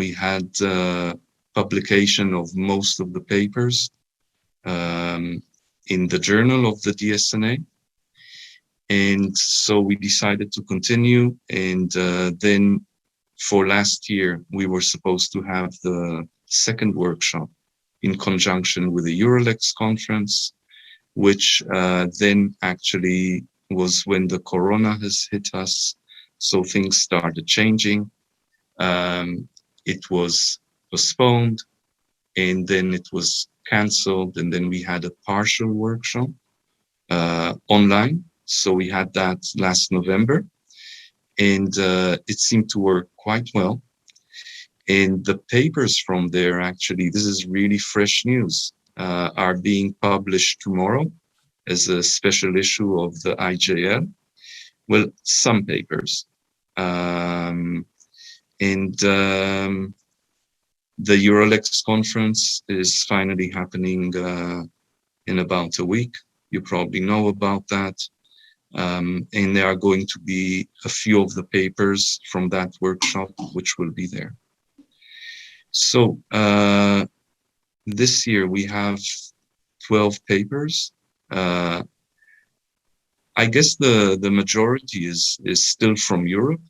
We had publication of most of the papers in the journal of the DSNA. And so we decided to continue. And then for last year, we were supposed to have the second workshop in conjunction with the Eurolex conference, which then actually was when the corona has hit us. So things started changing. It was postponed, and then it was canceled, and then we had a partial workshop online. So we had that last November, and it seemed to work quite well. And the papers from there, actually, this is really fresh news, are being published tomorrow as a special issue of the IJL. Well, some papers. The Eurolex conference is finally happening in about a week. You probably know about that. And there are going to be a few of the papers from that workshop which will be there. So this year we have 12 papers. I guess the majority is still from Europe.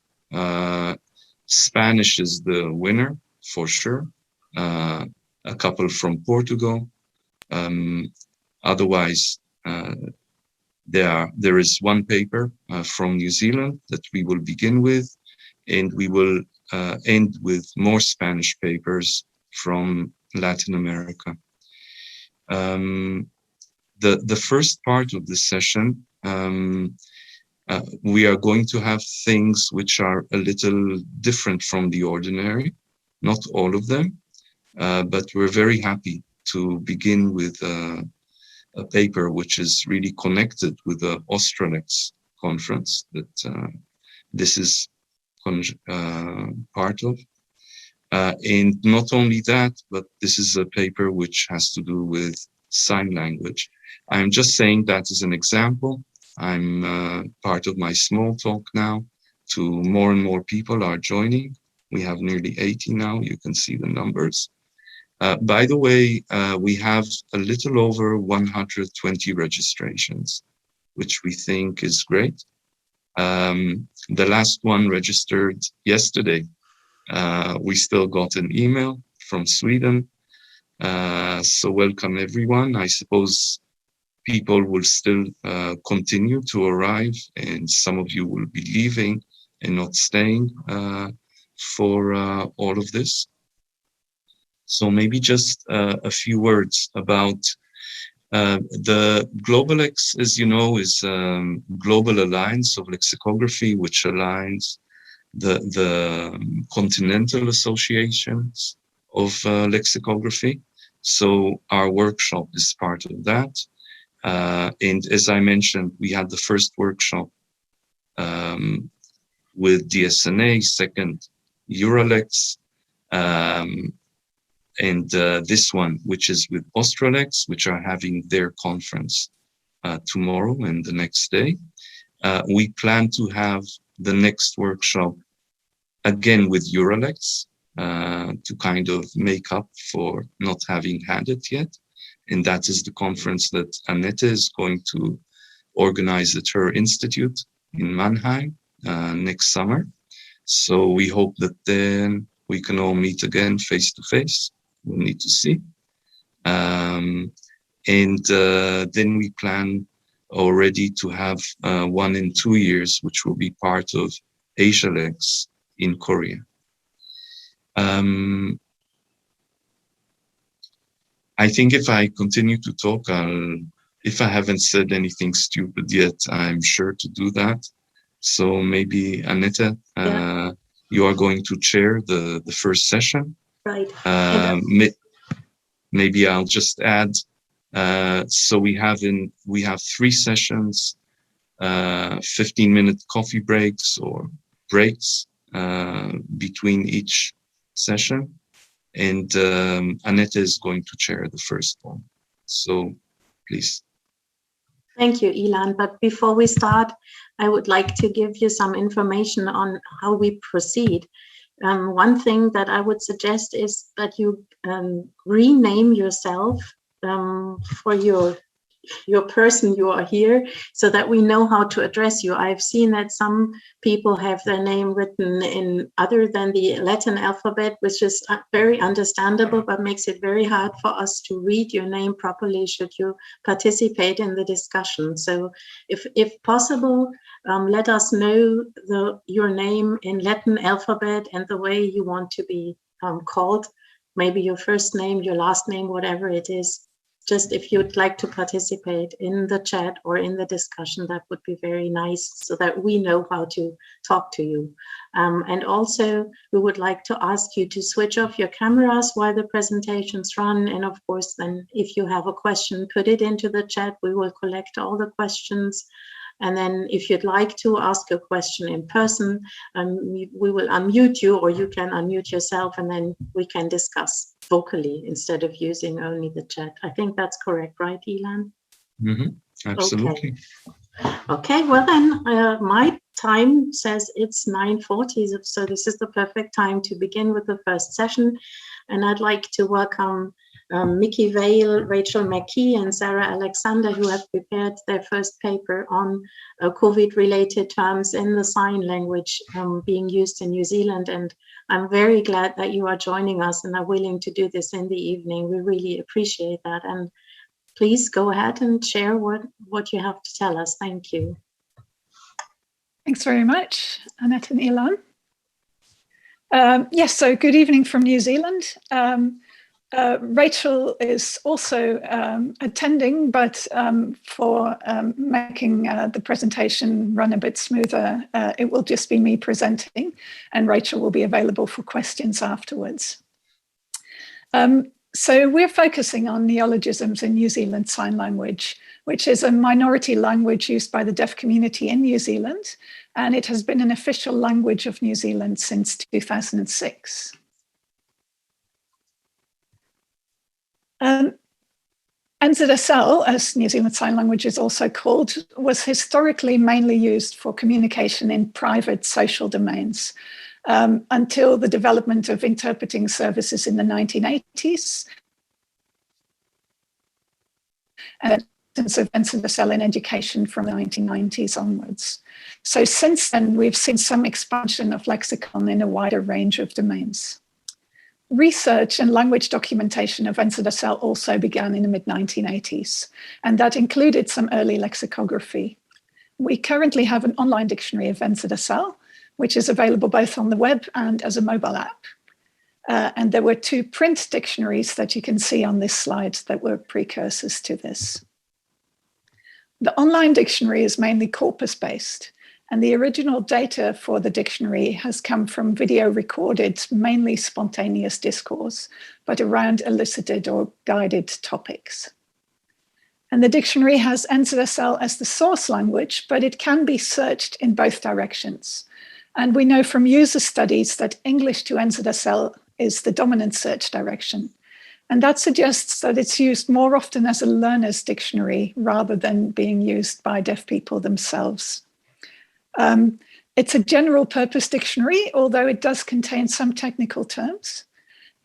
Spanish is the winner for sure. A couple from Portugal. Otherwise, there is one paper from New Zealand that we will begin with, and we will end with more Spanish papers from Latin America. The first part of the session, we are going to have things which are a little different from the ordinary, not all of them, but we're very happy to begin with a paper which is really connected with the Australex conference that this is part of. And not only that, but this is a paper which has to do with sign language. I'm just saying that as an example. I'm part of my small talk now to more and more people are joining. We have nearly 80 now. You can see the numbers. By the way, we have a little over 120 registrations, which we think is great. The last one registered yesterday. We still got an email from Sweden. So welcome everyone. I suppose people will still continue to arrive, and some of you will be leaving and not staying for all of this. So maybe just a few words about the GWLX, as you know, is Global Alliance of Lexicography, which aligns the continental associations of lexicography. So our workshop is part of that. And as I mentioned, we had the first workshop with DSNA, second Eurolex, and this one, which is with Australex, which are having their conference tomorrow and the next day. We plan to have the next workshop again with Eurolex to kind of make up for not having had it yet. And that is the conference that Annette is going to organize at her institute in Mannheim next summer. So we hope that then we can all meet again face to face. We'll need to see. And then we plan already to have 1 in 2 years, which will be part of AsiaLex in Korea. I think if I continue to talk, if I haven't said anything stupid yet, I'm sure to do that. So maybe Annette, you are going to chair the first session. Right. Maybe I'll just add. So we have 3 sessions, 15-minute coffee breaks or breaks between each session. And Annette is going to chair the first one. So please. Thank you, Ilan. But before we start, I would like to give you some information on how we proceed. one thing that I would suggest is that you rename yourself for your person you are here, so that we know how to address you. I've seen that some people have their name written in other than the Latin alphabet, which is very understandable, but makes it very hard for us to read your name properly should you participate in the discussion. So if possible, let us know your name in Latin alphabet and the way you want to be called, maybe your first name, your last name, whatever it is. Just if you'd like to participate in the chat or in the discussion, that would be very nice, so that we know how to talk to you. And also, we would like to ask you to switch off your cameras while the presentations run. And of course, then if you have a question, put it into the chat. We will collect all the questions. And then if you'd like to ask a question in person, we will unmute you, or you can unmute yourself, and then we can discuss vocally instead of using only the chat. I think that's correct, right, Ilan? Mm-hmm. Absolutely. Okay, well then, my time says it's 9:40, so this is the perfect time to begin with the first session. And I'd like to welcome Mickey Vale, Rachel McKee, and Sarah Alexander, who have prepared their first paper on COVID-related terms in the sign language being used in New Zealand. And I'm very glad that you are joining us and are willing to do this in the evening. We really appreciate that. And please go ahead and share what you have to tell us. Thank you. Thanks very much, Annette and Ilan. Yes, so good evening from New Zealand. Rachel is also attending, but for making the presentation run a bit smoother, it will just be me presenting, and Rachel will be available for questions afterwards. So we're focusing on neologisms in New Zealand Sign Language, which is a minority language used by the deaf community in New Zealand, and it has been an official language of New Zealand since 2006. NZSL, as New Zealand Sign Language is also called, was historically mainly used for communication in private social domains until the development of interpreting services in the 1980s. And of NZSL in education from the 1990s onwards. So since then, we've seen some expansion of lexicon in a wider range of domains. Research and language documentation of NZSL also began in the mid-1980s, and that included some early lexicography. We currently have an online dictionary of NZSL, which is available both on the web and as a mobile app. And there were 2 print dictionaries that you can see on this slide that were precursors to this. The online dictionary is mainly corpus-based, and the original data for the dictionary has come from video recorded, mainly spontaneous discourse, but around elicited or guided topics. And the dictionary has NZSL as the source language, but it can be searched in both directions. And we know from user studies that English to NZSL is the dominant search direction. And that suggests that it's used more often as a learner's dictionary rather than being used by deaf people themselves. It's a general purpose dictionary, although it does contain some technical terms.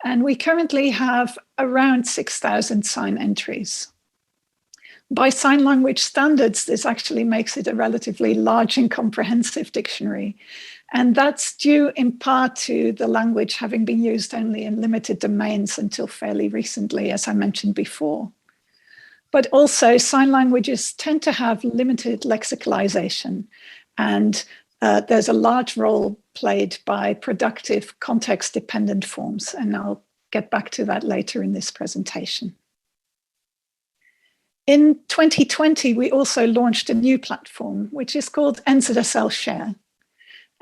And we currently have around 6,000 sign entries. By sign language standards, this actually makes it a relatively large and comprehensive dictionary. And that's due in part to the language having been used only in limited domains until fairly recently, as I mentioned before. But also, sign languages tend to have limited lexicalization, and there's a large role played by productive context-dependent forms, and I'll get back to that later in this presentation. In 2020, we also launched a new platform, which is called NZSL Share.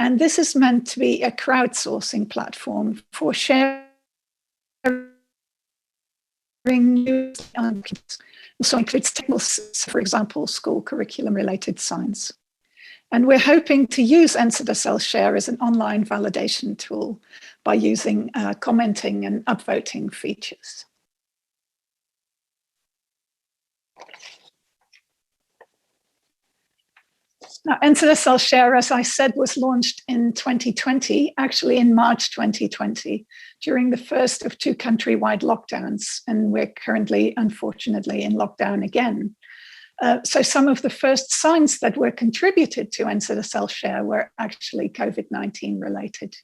And this is meant to be a crowdsourcing platform for sharing news. Also includes technicals, for example, school curriculum-related signs. And we're hoping to use NZSL Share as an online validation tool by using commenting and upvoting features. Now, NZSL Share, as I said, was launched in 2020, actually in March 2020, during the first of 2 countrywide lockdowns. And we're currently, unfortunately, in lockdown again. So some of the first signs that were contributed to NZSL Share were actually COVID-19 related.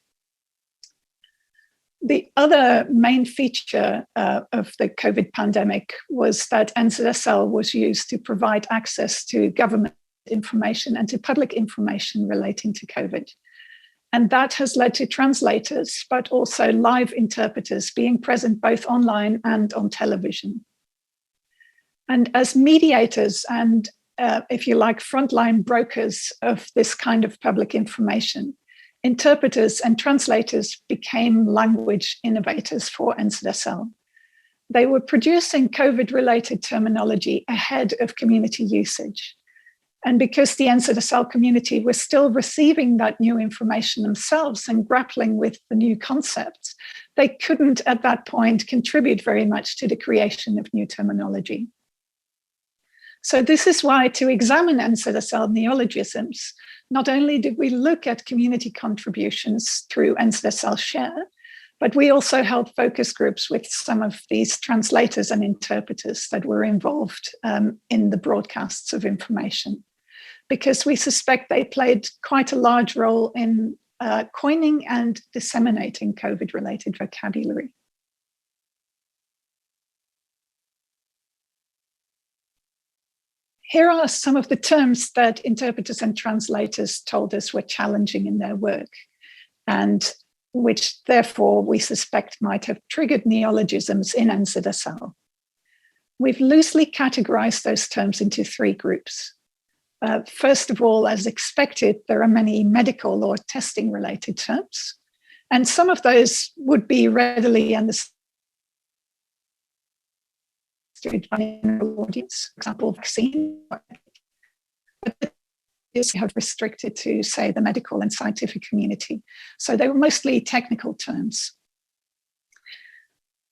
The other main feature of the COVID pandemic was that NZSL was used to provide access to government information and to public information relating to COVID. And that has led to translators, but also live interpreters being present both online and on television. And as mediators and, if you like, frontline brokers of this kind of public information, interpreters and translators became language innovators for NZSL. They were producing COVID-related terminology ahead of community usage. And because the NZSL community was still receiving that new information themselves and grappling with the new concepts, they couldn't at that point contribute very much to the creation of new terminology. So this is why, to examine NZSL neologisms, not only did we look at community contributions through NZSL Share, but we also held focus groups with some of these translators and interpreters that were involved in the broadcasts of information, because we suspect they played quite a large role in coining and disseminating COVID-related vocabulary. Here are some of the terms that interpreters and translators told us were challenging in their work, and which therefore we suspect might have triggered neologisms in NZSL. We've loosely categorized those terms into 3 groups. First of all, as expected, there are many medical or testing related terms, and some of those would be readily understood by an audience, for example, vaccine. But is have restricted to, say, the medical and scientific community. So they were mostly technical terms.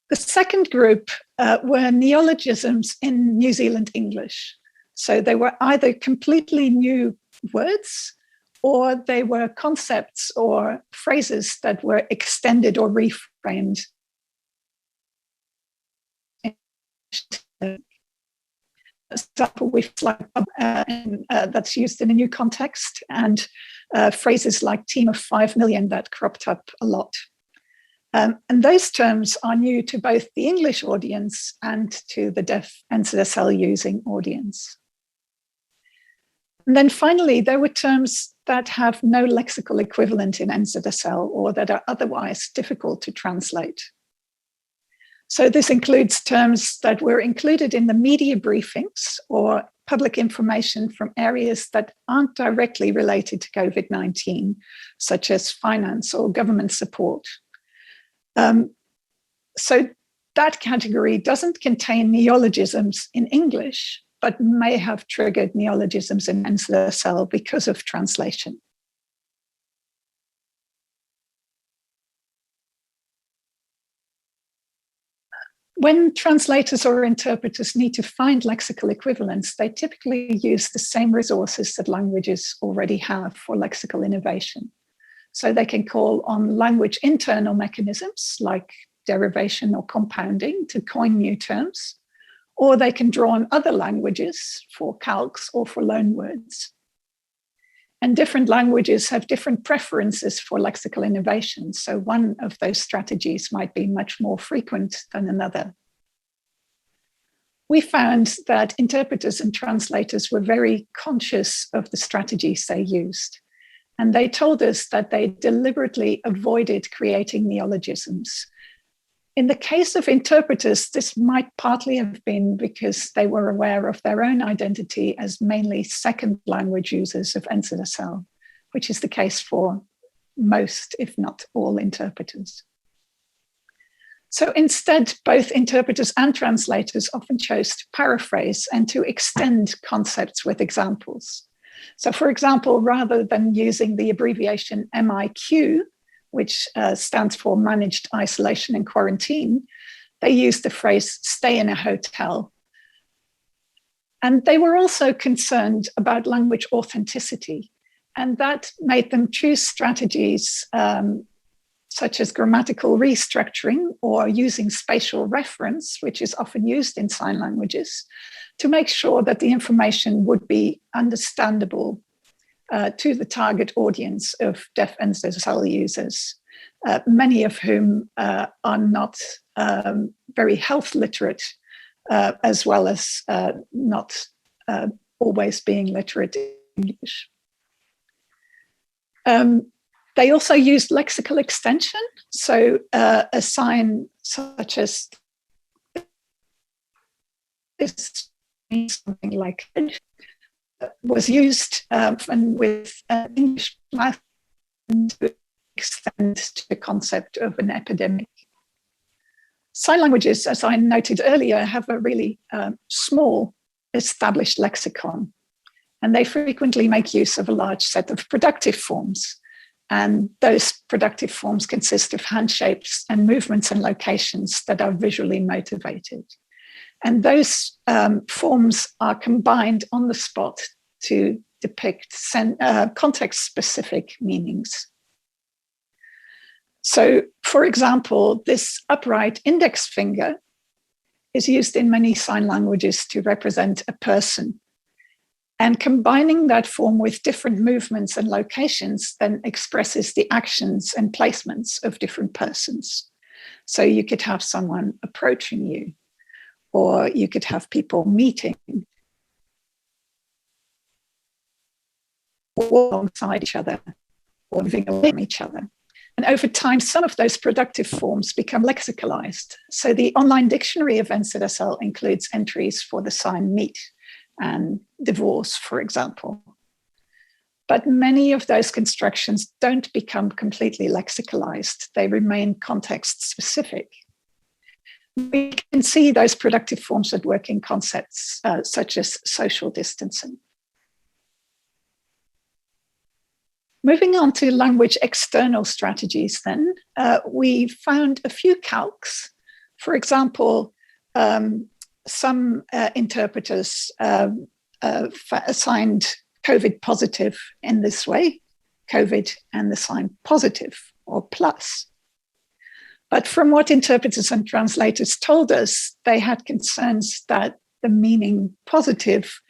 The second group were neologisms in New Zealand English. So they were either completely new words, or they were concepts or phrases that were extended or reframed. Example with that's used in a new context, and phrases like team of 5 million that cropped up a lot. And those terms are new to both the English audience and to the deaf NZSL using audience. And then finally, there were terms that have no lexical equivalent in NZSL or that are otherwise difficult to translate. So this includes terms that were included in the media briefings or public information from areas that aren't directly related to COVID-19, such as finance or government support. So that category doesn't contain neologisms in English, but may have triggered neologisms in NZSL because of translation. When translators or interpreters need to find lexical equivalents, they typically use the same resources that languages already have for lexical innovation. So they can call on language internal mechanisms like derivation or compounding to coin new terms, or they can draw on other languages for calques or for loanwords. And different languages have different preferences for lexical innovation. So one of those strategies might be much more frequent than another. We found that interpreters and translators were very conscious of the strategies they used. And they told us that they deliberately avoided creating neologisms. In the case of interpreters, this might partly have been because they were aware of their own identity as mainly second language users of NZSL, which is the case for most, if not all, interpreters. So instead, both interpreters and translators often chose to paraphrase and to extend concepts with examples. So for example, rather than using the abbreviation MIQ, which stands for Managed Isolation and Quarantine, they used the phrase stay in a hotel. And they were also concerned about language authenticity. And that made them choose strategies such as grammatical restructuring or using spatial reference, which is often used in sign languages, to make sure that the information would be understandable to the target audience of deaf NZSL users, many of whom are not very health literate, as well as not always being literate in English. They also used lexical extension, so a sign such as this, something like was used and with English math to extend to the concept of an epidemic. Sign languages, as I noted earlier, have a really small established lexicon, and they frequently make use of a large set of productive forms. And those productive forms consist of hand shapes and movements and locations that are visually motivated. And those forms are combined on the spot to depict context-specific meanings. So, for example, this upright index finger is used in many sign languages to represent a person. And combining that form with different movements and locations then expresses the actions and placements of different persons. So you could have someone approaching you, or you could have people meeting alongside each other, or moving away from each other. And over time, some of those productive forms become lexicalized. So the online dictionary of NZSL includes entries for the sign meet and divorce, for example. But many of those constructions don't become completely lexicalized. They remain context specific. We can see those productive forms at work in concepts such as social distancing. Moving on to language external strategies then, we found a few calques. For example, some interpreters assigned COVID positive in this way, COVID and the sign positive or plus. But from what interpreters and translators told us, they had concerns that the meaning positive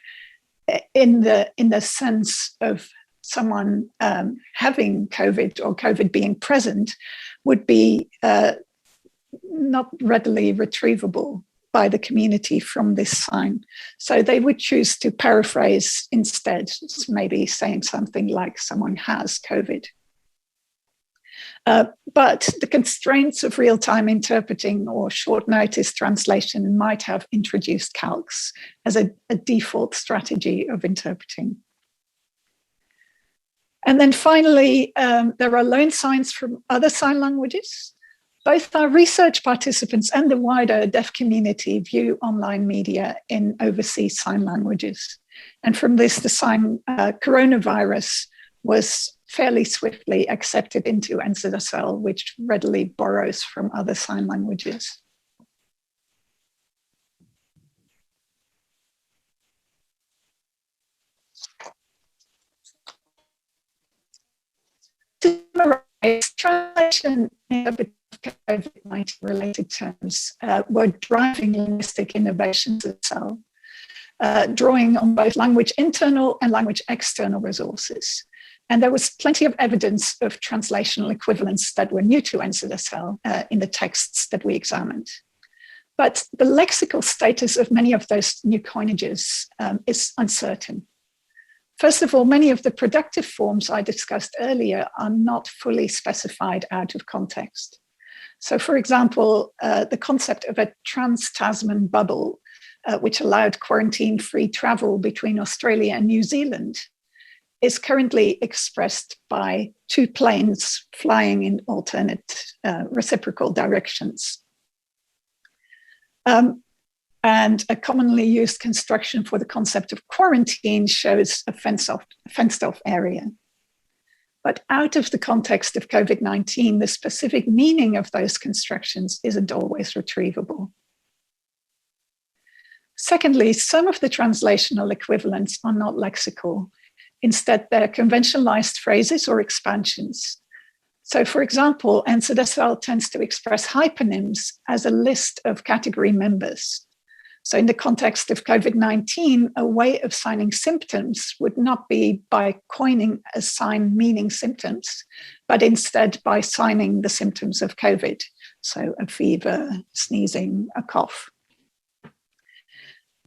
in the sense of someone having COVID or COVID being present would be not readily retrievable by the community from this sign. So they would choose to paraphrase instead, maybe saying something like someone has COVID. But the constraints of real-time interpreting or short notice translation might have introduced calques as a default strategy of interpreting. And then finally, there are loan signs from other sign languages. Both our research participants and the wider deaf community view online media in overseas sign languages. And from this, the sign coronavirus was fairly swiftly accepted into NZSL, which readily borrows from other sign languages. To summarize, translation in COVID-19 related terms were driving linguistic innovations itself, drawing on both language internal and language external resources. And there was plenty of evidence of translational equivalents that were new to NZSL in the texts that we examined. But the lexical status of many of those new coinages is uncertain. First of all, many of the productive forms I discussed earlier are not fully specified out of context. So for example, the concept of a trans-Tasman bubble, which allowed quarantine-free travel between Australia and New Zealand, is currently expressed by two planes flying in alternate reciprocal directions. And a commonly used construction for the concept of quarantine shows a fenced-off area. But out of the context of COVID-19, the specific meaning of those constructions isn't always retrievable. Secondly, some of the translational equivalents are not lexical. Instead, they're conventionalized phrases or expansions. So, for example, NZSL tends to express hyponyms as a list of category members. So in the context of COVID-19, a way of signing symptoms would not be by coining a sign meaning symptoms, but instead by signing the symptoms of COVID. So a fever, sneezing, a cough.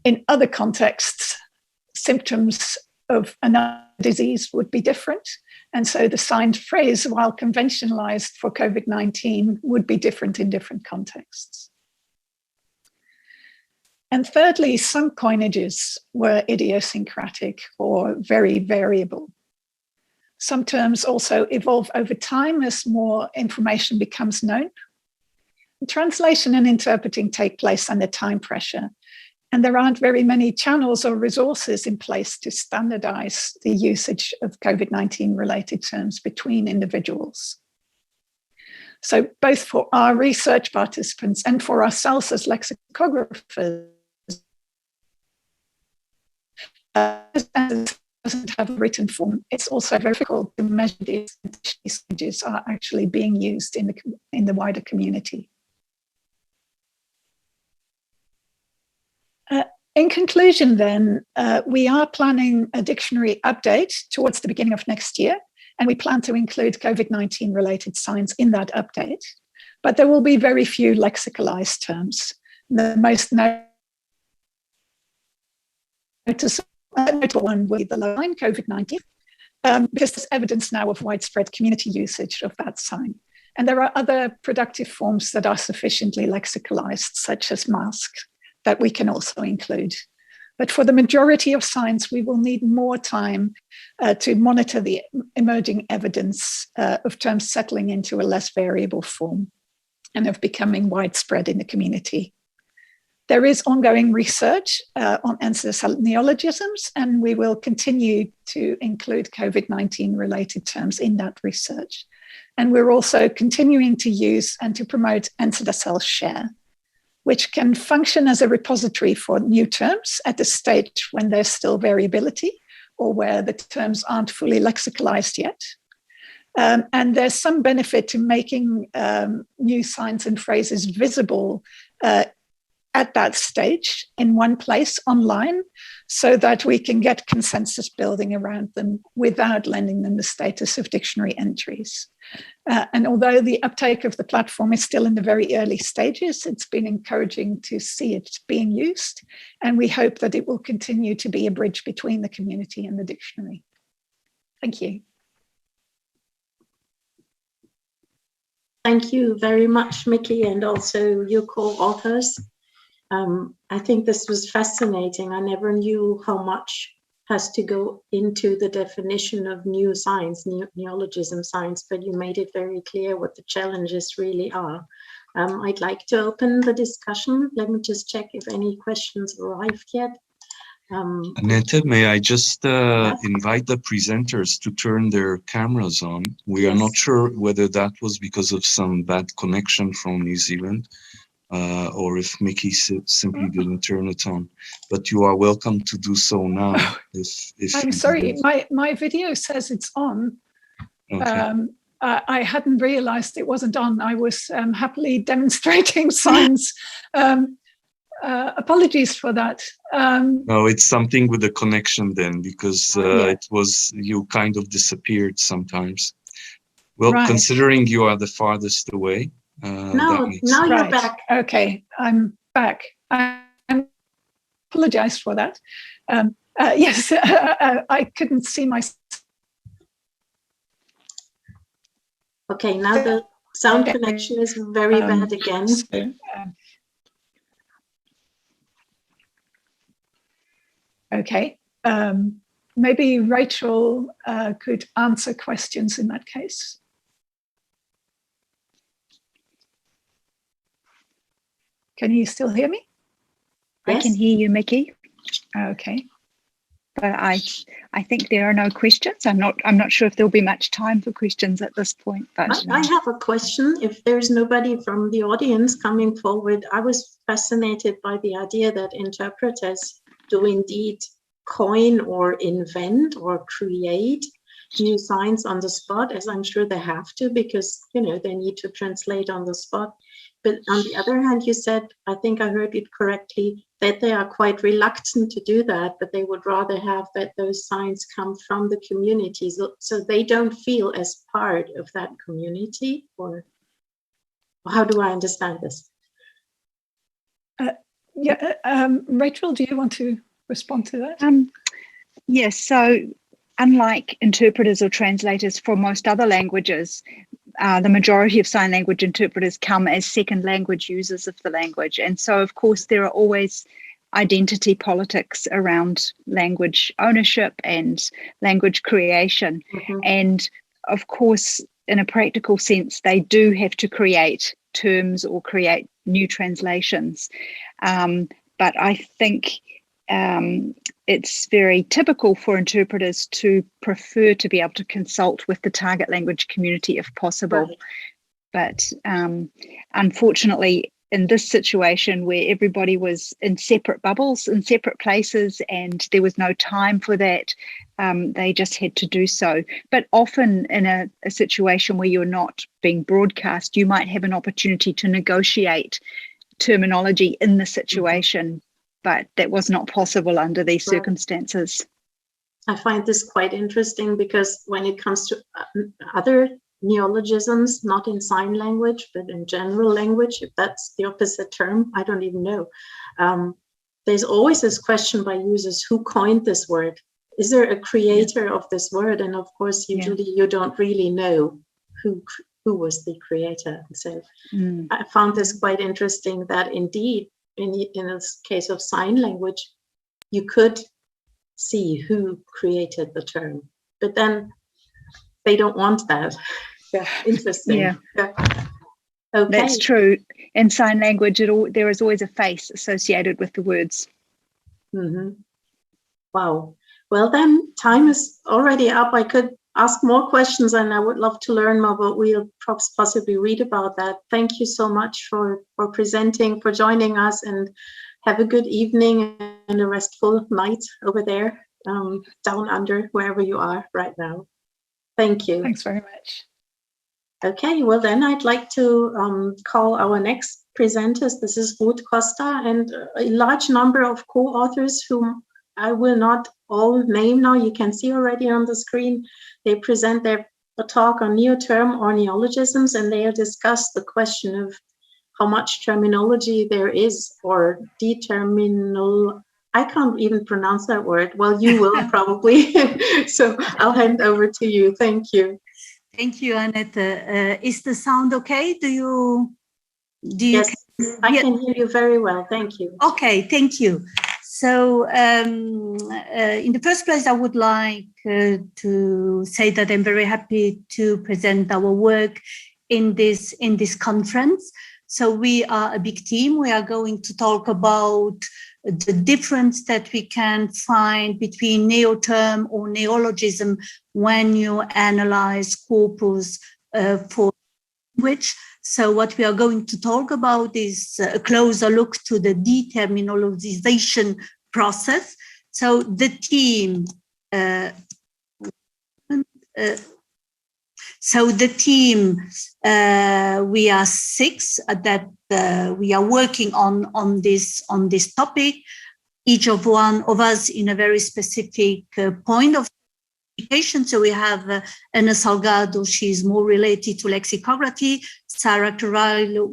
In other contexts, symptoms of another disease would be different. And so the signed phrase, while conventionalized for COVID-19, would be different in different contexts. And thirdly, some coinages were idiosyncratic or very variable. Some terms also evolve over time as more information becomes known. Translation and interpreting take place under time pressure, and there aren't very many channels or resources in place to standardize the usage of COVID-19 related terms between individuals. So both for our research participants and for ourselves as lexicographers, doesn't have a written form, it's also very difficult to measure these languages are actually being used in the wider community. In conclusion, then, we are planning a dictionary update towards the beginning of next year, and we plan to include COVID-19 related signs in that update. But there will be very few lexicalized terms. The most notable one will be the line COVID-19, because there's evidence now of widespread community usage of that sign. And there are other productive forms that are sufficiently lexicalized, such as mask, that we can also include. But for the majority of signs, we will need more time to monitor the emerging evidence of terms settling into a less variable form and of becoming widespread in the community. There is ongoing research on NZSL neologisms, and we will continue to include COVID-19 related terms in that research. And we're also continuing to use and to promote NZSL Share, which can function as a repository for new terms at the stage when there's still variability or where the terms aren't fully lexicalized yet. And there's some benefit to making new signs and phrases visible at that stage in one place online, so that we can get consensus building around them without lending them the status of dictionary entries. And although the uptake of the platform is still in the very early stages, it's been encouraging to see it being used, and we hope that it will continue to be a bridge between the community and the dictionary. Thank you. Thank you very much, Mickey, and also your co-authors. I think this was fascinating. I never knew how much has to go into the definition of new signs, neologism signs, but you made it very clear what the challenges really are. I'd like to open the discussion. Let me just check if any questions arrived yet. Annette, may I just invite the presenters to turn their cameras on? We are not sure whether that was because of some bad connection from New Zealand, or if Mickey simply didn't turn it on. But you are welcome to do so now. If I'm sorry, my video says it's on. Okay. I hadn't realized it wasn't on. I was happily demonstrating signs. Apologies for that. No, it's something with the connection then, because it was, you kind of disappeared sometimes. Well, right. Considering you are the farthest away. Now you're back. Okay, I'm back. I apologize for that. Yes, I couldn't see my. Okay, now the sound connection is very bad again. So, okay, maybe Rachel could answer questions in that case. Can you still hear me? Yes. I can hear you, Mickey. Okay. but I think there are no questions. I'm not sure if there'll be much time for questions at this point. But I have a question. If there's nobody from the audience coming forward, I was fascinated by the idea that interpreters do indeed coin or invent or create new signs on the spot, as I'm sure they have to, because they need to translate on the spot. But on the other hand, you said, I think I heard it correctly, that they are quite reluctant to do that, but they would rather have that those signs come from the community, so they don't feel as part of that community. Or how do I understand this? Rachel, do you want to respond to that? Yes. So unlike interpreters or translators for most other languages, the majority of sign language interpreters come as second language users of the language. And so, of course, there are always identity politics around language ownership and language creation. Mm-hmm. And, of course, in a practical sense, they do have to create terms or create new translations. But I think it's very typical for interpreters to prefer to be able to consult with the target language community if possible. Right. But unfortunately, in this situation where everybody was in separate bubbles, in separate places, and there was no time for that, they just had to do so. But often in a situation where you're not being broadcast, you might have an opportunity to negotiate terminology in the situation. Mm-hmm. But that was not possible under these circumstances. I find this quite interesting because when it comes to other neologisms, not in sign language, but in general language, if that's the opposite term, I don't even know. There's always this question by users, who coined this word? Is there a creator of this word? And of course, usually you don't really know who was the creator. So I found this quite interesting that indeed, in this case of sign language, you could see who created the term, but then they don't want that. Yeah, interesting. Yeah. Okay. That's true. In sign language, there is always a face associated with the words. Mm-hmm. Wow. Well, then time is already up. I could ask more questions and I would love to learn more, but we'll possibly read about that. Thank you so much for presenting, for joining us, and have a good evening and a restful night over there, down under, wherever you are right now. Thank you. Thanks very much. Okay, well then I'd like to call our next presenters. This is Ruth Costa and a large number of co-authors whom I will not all name now. You can see already on the screen. They present their talk on neoterm or neologisms, and they'll discuss the question of how much terminology there is, or determinal. I can't even pronounce that word. Well, you will probably. So I'll hand over to you. Thank you. Thank you, Annette. Is the sound okay? Do you? Yes, I can hear you very well. Thank you. Okay, thank you. So in the first place, I would like to say that I'm very happy to present our work in this conference. So we are a big team. We are going to talk about the difference that we can find between neoterm or neologism when you analyze corpus for language. So what we are going to talk about is a closer look to the determinologization process. So the team, we are 6 that we are working on this topic. Each of one of us in a very specific point of education. So we have Ana Salgado, she's more related to lexicography, Sarah Carvalho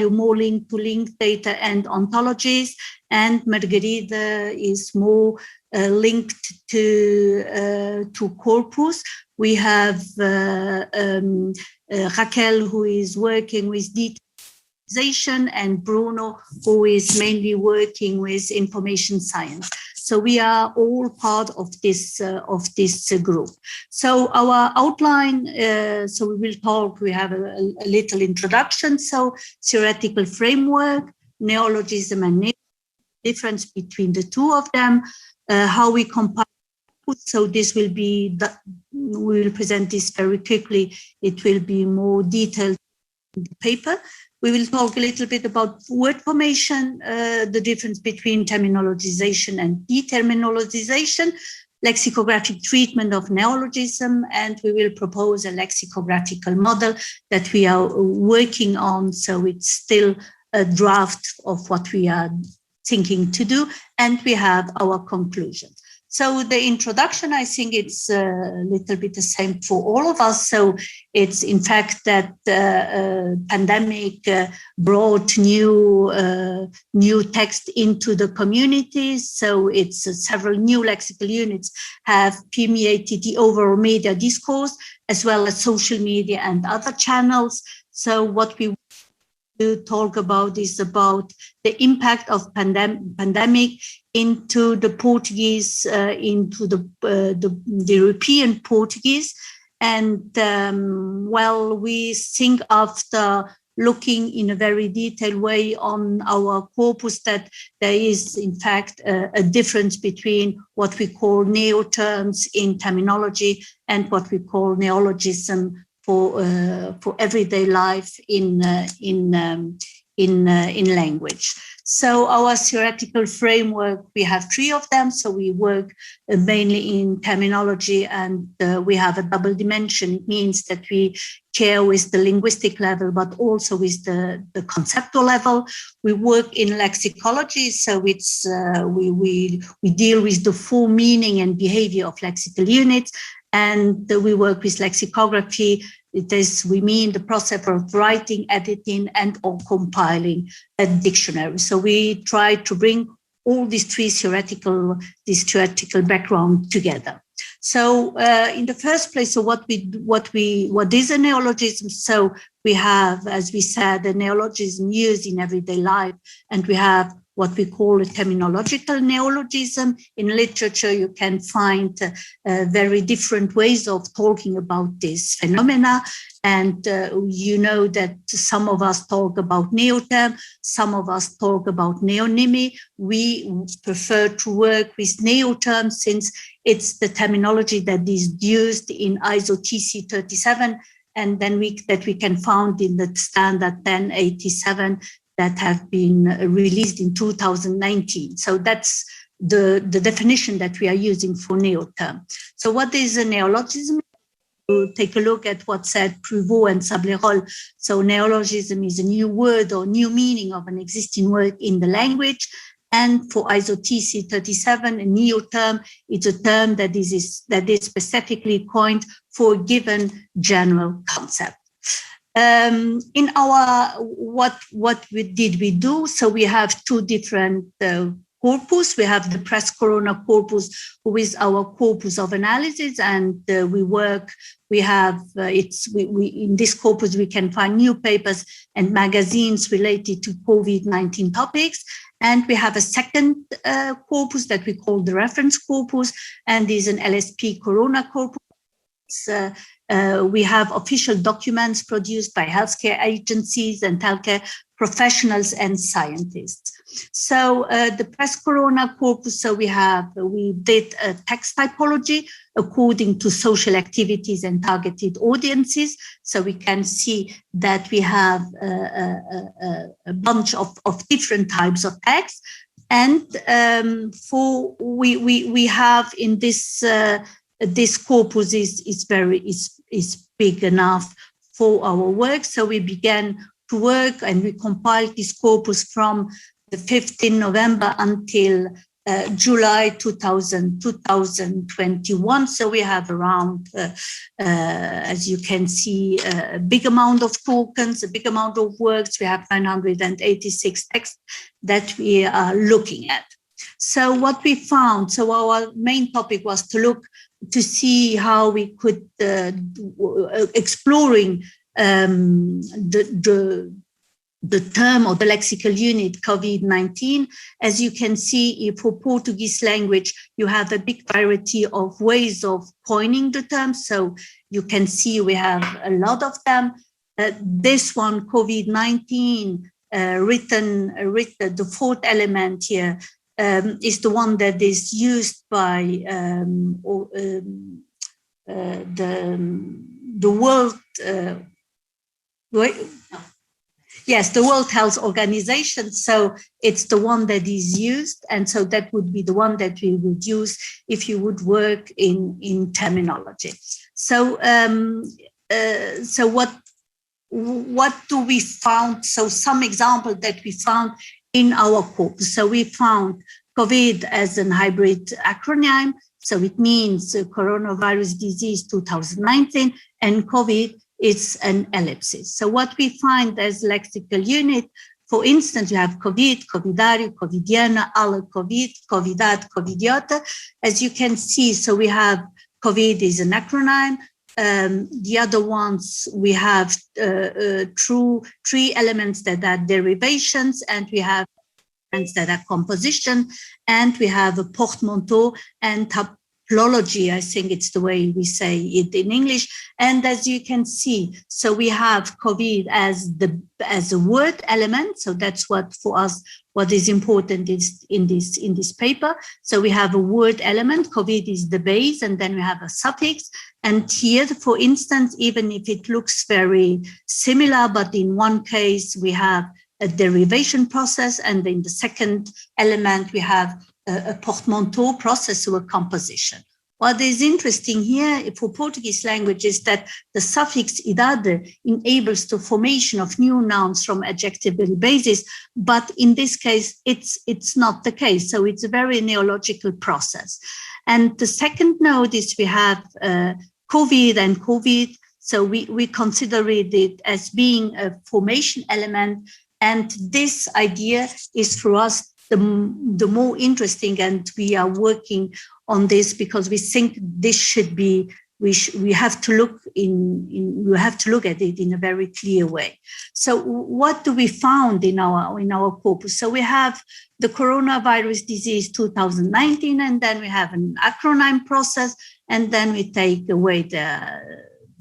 more linked to linked data and ontologies, and Margarida is more linked to corpus. We have Raquel, who is working with digitization, and Bruno, who is mainly working with information science. So we are all part of this group. So our outline, so we will talk, we have a little introduction. So theoretical framework, neologism and difference between the two of them, how we compile So this will be, we will present this very quickly. It will be more detailed in the paper. We will talk a little bit about word formation, the difference between terminologization and determinologization, lexicographic treatment of neologism, and we will propose a lexicographical model that we are working on. So it's still a draft of what we are thinking to do, and we have our conclusion. So the introduction, I think it's a little bit the same for all of us. So it's in fact that pandemic brought new text into the communities. So it's several new lexical units have permeated the overall media discourse, as well as social media and other channels. So what we to talk about is about the impact of pandemic into the Portuguese, into the European Portuguese. And well, we think after looking in a very detailed way on our corpus that there is in fact a difference between what we call neo-terms in terminology and what we call neologism for everyday life in language. So our theoretical framework, we have 3 of them. So we work mainly in terminology, and we have a double dimension. It means that we care with the linguistic level, but also with the conceptual level. We work in lexicology, so it's we deal with the full meaning and behavior of lexical units. And we work with lexicography. We mean the process of writing, editing, and or compiling a dictionary. So we try to bring all these theoretical background together. So in the first place, so what is a neologism? So we have, as we said, a neologism used in everyday life, and we have what we call a terminological neologism. In literature, you can find very different ways of talking about this phenomena. And you know that some of us talk about neoterm, some of us talk about neonymy. We prefer to work with neoterm since it's the terminology that is used in ISO TC 37, and then we can find in the standard 1087 that have been released in 2019. So that's the definition that we are using for neoterm. So what is a neologism? To take a look at what said Pruvot and Sablerol. So neologism is a new word or new meaning of an existing word in the language. And for ISO TC 37, a neoterm, it's a term that is specifically coined for a given general concept. In our, what did we do? So we have 2 different corpus. We have the Press Corona corpus, who is our corpus of analysis, and we have in this corpus we can find new papers and magazines related to COVID-19 topics. And we have a second corpus that we call the reference corpus, and is an LSP Corona corpus. We have official documents produced by healthcare agencies and healthcare professionals and scientists. So the Press Corona corpus, so we did a text typology according to social activities and targeted audiences. So we can see that we have a bunch of different types of text. And we have in this corpus is big enough for our work. So we began to work and we compiled this corpus from the 15th November until July 2021. So we have around, as you can see, a big amount of tokens, a big amount of works. We have 986 texts that we are looking at. So what we found, so our main topic was to see how we could exploring the term or the lexical unit COVID-19. As you can see, for Portuguese language, you have a big variety of ways of coining the term. So you can see we have a lot of them. This one, COVID-19, written, the 4th element here, is the one that is used by the World the World Health Organization. So it's the one that is used, and so that would be the one that we would use if you would work in terminology. So so what do we found? So some example that we found in our corpus. So we found COVID as an hybrid acronym. So it means coronavirus disease 2019, and COVID is an ellipsis. So what we find as lexical unit, for instance, you have COVID, covidario, covidiana, alle COVID, covidat, covidiota. As you can see, so we have COVID is an acronym. The other ones, we have three elements that are derivations, and we have elements that are composition, and we have a portmanteau and typology. I think it's the way we say it in English. And as you can see, so we have COVID as a word element. So that's what for us, what is important is in this paper. So we have a word element. COVID is the base, and then we have a suffix. And here, for instance, even if it looks very similar, but in one case we have a derivation process, and in the second element we have a portmanteau process or a composition. What is interesting here for Portuguese language is that the suffix idade enables the formation of new nouns from adjectival basis, but in this case, it's not the case. So it's a very neological process. And the second note is we have COVID and COVID. So we consider it as being a formation element. And this idea is for us the more interesting, and we are working on this because we think this should be, we have to look at it in a very clear way. So what do we found in our corpus? So we have the coronavirus disease 2019, and then we have an acronym process, and then we take away the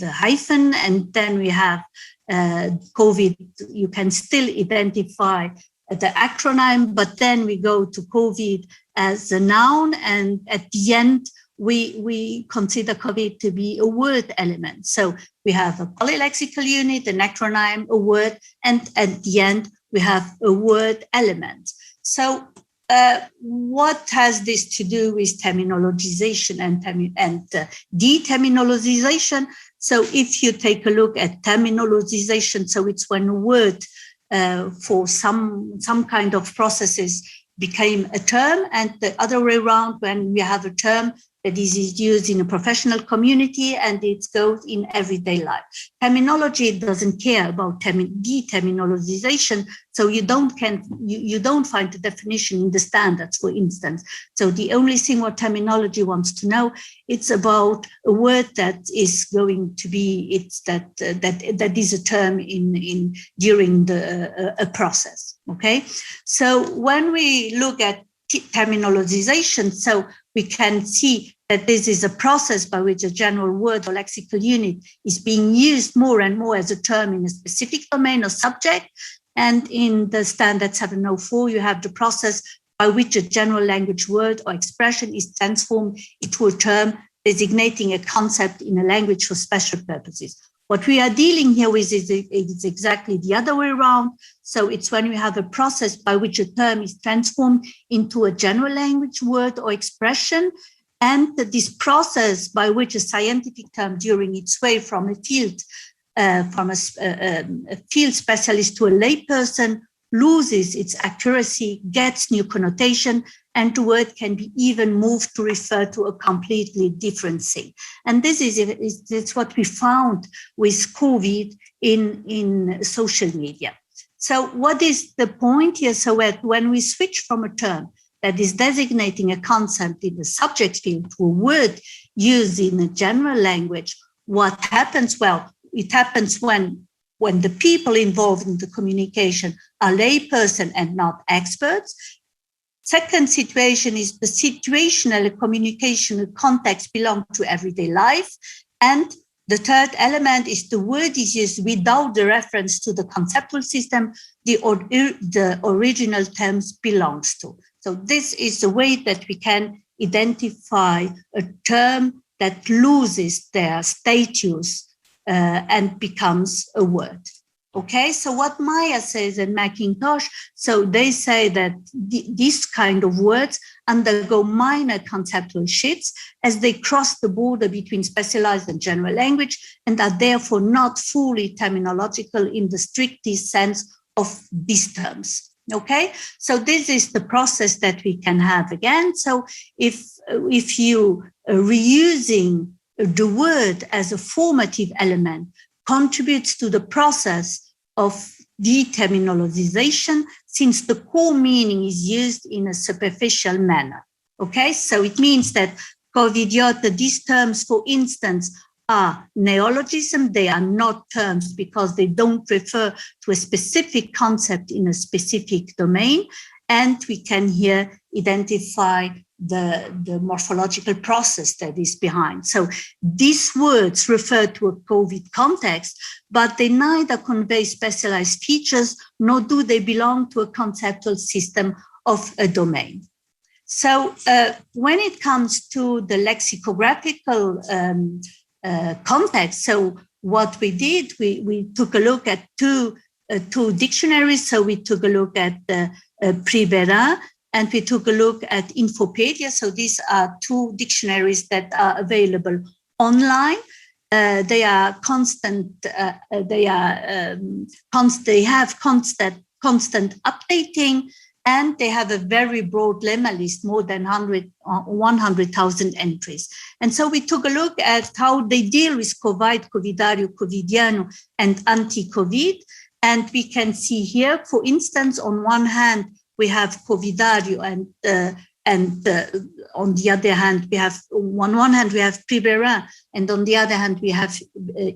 hyphen, and then we have COVID. You can still identify the acronym, but then we go to COVID as a noun, and at the end we consider COVID to be a word element. So we have a polylexical unit, an acronym, a word, and at the end we have a word element. So what has this to do with terminologization and determinologization? So if you take a look at terminologization, so it's when a word for some kind of processes became a term, and the other way around, when we have a term that is used in a professional community and it goes in everyday life. Terminology doesn't care about determinologization, so you don't find the definition in the standards, for instance. So the only thing what terminology wants to know, it's about a word that is going to be, that is a term in during a process. Okay, so when we look at terminologization, so we can see that this is a process by which a general word or lexical unit is being used more and more as a term in a specific domain or subject. And in the standard 704, you have the process by which a general language word or expression is transformed into a term designating a concept in a language for special purposes. What we are dealing here with is exactly the other way around. So it's when we have a process by which a term is transformed into a general language word or expression, and this process by which a scientific term during its way from a field specialist to a layperson loses its accuracy, gets new connotation, and the word can be even moved to refer to a completely different thing. And this is what we found with COVID in social media. So what is the point here? So when we switch from a term that is designating a concept in the subject field to a word used in a general language, what happens? Well, it happens when the people involved in the communication are layperson and not experts. Second situation is the situational communication context belong to everyday life. And the third element is the word is used without the reference to the conceptual system the original terms belongs to. So this is the way that we can identify a term that loses their status and becomes a word. Okay, so what Maya says in Macintosh, so they say that these kind of words undergo minor conceptual shifts as they cross the border between specialized and general language and are therefore not fully terminological in the strictest sense of these terms. Okay, so this is the process that we can have again. So if you reusing the word as a formative element contributes to the process of determinologization, since the core meaning is used in a superficial manner. Okay, so it means that covidiota, these terms, for instance, are neologism. They are not terms because they don't refer to a specific concept in a specific domain. And we can here identify the morphological process that is behind. So these words refer to a COVID context, but they neither convey specialized features, nor do they belong to a conceptual system of a domain. So when it comes to the lexicographical context, so what we did, we took a look at two dictionaries. So we took a look at Privera, and we took a look at Infopedia. So these are two dictionaries that are available online. They are constant. They have constant updating, and they have a very broad lemma list, more than 100,000 entries. And so we took a look at how they deal with COVID, Covidario, Covidiano, and anti-COVID. And we can see here, for instance, on one hand, we have Covidario, and on the other hand, we have, on one hand, we have Pribera, and on the other hand, we have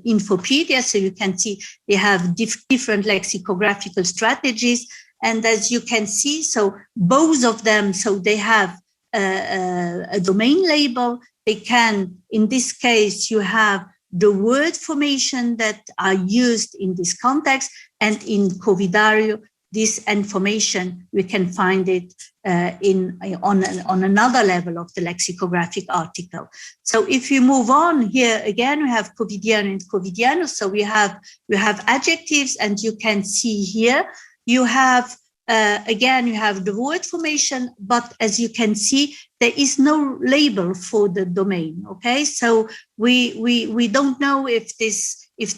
Infopedia. So you can see they have different lexicographical strategies. And as you can see, so both of them, so they have a domain label. They can, in this case, you have the word formation that are used in this context, and in Covidario, this information, we can find it on another level of the lexicographic article. So if you move on here, again, we have Covidiano and Covidiano. So we have adjectives, and you can see here, you have, again, you have the word formation, but as you can see, there is no label for the domain, okay? So we don't know if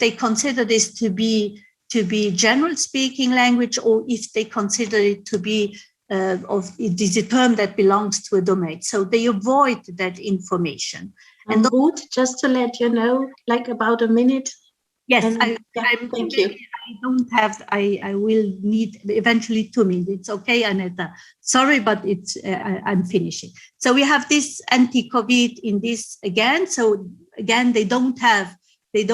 they consider this to be general speaking language, or if they consider it to be it is a term that belongs to a domain. So they avoid that information. And Ruth, just to let you know, like about a minute. Yes, thank you. I don't have, I will need eventually 2 minutes. It's okay, Aneta. Sorry, but it's I'm finishing. So we have this anti-COVID in this again. So again, they don't have the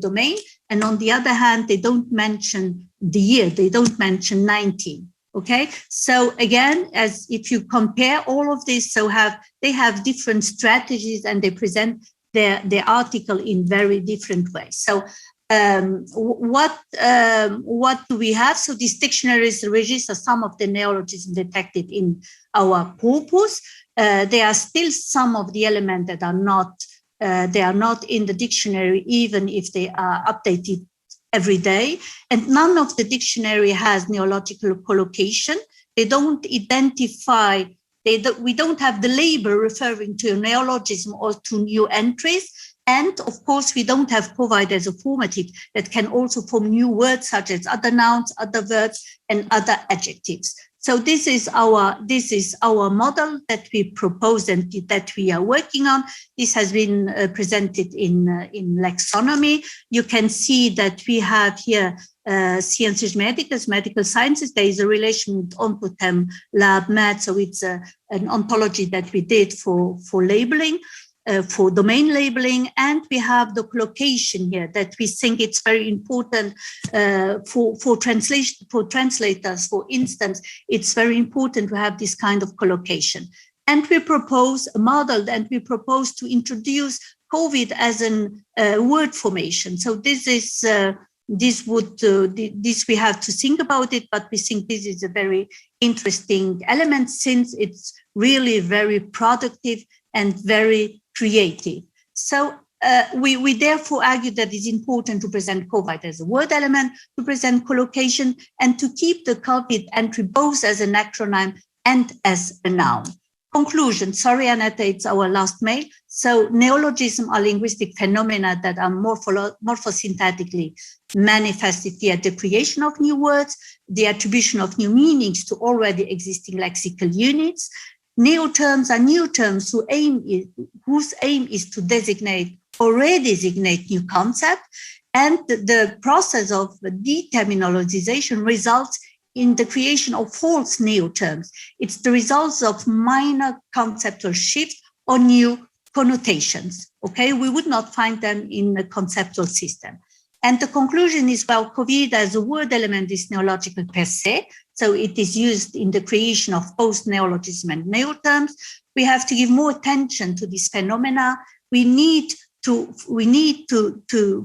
domain, and on the other hand, they don't mention the year. They don't mention 19. Okay, so again, as if you compare all of this, so they have different strategies, and they present their article in very different ways. So what do we have? So these dictionaries register some of the neologisms detected in our corpus. There are still some of the elements that are not in the dictionary, even if they are updated every day. And none of the dictionary has neological collocation. They don't identify. We don't have the label referring to a neologism or to new entries. And of course, we don't have provide as a formative that can also form new words such as other nouns, other verbs, and other adjectives. So this is our model that we propose and that we are working on. This has been presented in Lexonomy. You can see that we have here Sciences Médicas, medical sciences. There is a relation with Ontothem Lab Med, so it's an ontology that we did for labeling, for domain labeling, and we have the collocation here that we think it's very important for translators. For instance, it's very important to have this kind of collocation. And we propose a model, and we propose to introduce COVID as a word formation. So this is this we have to think about it, but we think this is a very interesting element since it's really very productive and very creative. So we therefore argue that it's important to present COVID as a word element, to present collocation, and to keep the COVID entry both as an acronym and as a noun. Conclusion, sorry, Annette, it's our last mail. So neologisms are linguistic phenomena that are morphosyntactically manifested via the creation of new words, the attribution of new meanings to already existing lexical units. Neoterms are new terms whose aim is to designate or redesignate new concepts, and the process of determinologization results in the creation of false neoterms. It's the results of minor conceptual shifts or new connotations. Okay, we would not find them in the conceptual system. And the conclusion is, well, COVID as a word element is neological per se, so it is used in the creation of both neologism and neoterms. We have to give more attention to this phenomena. We need to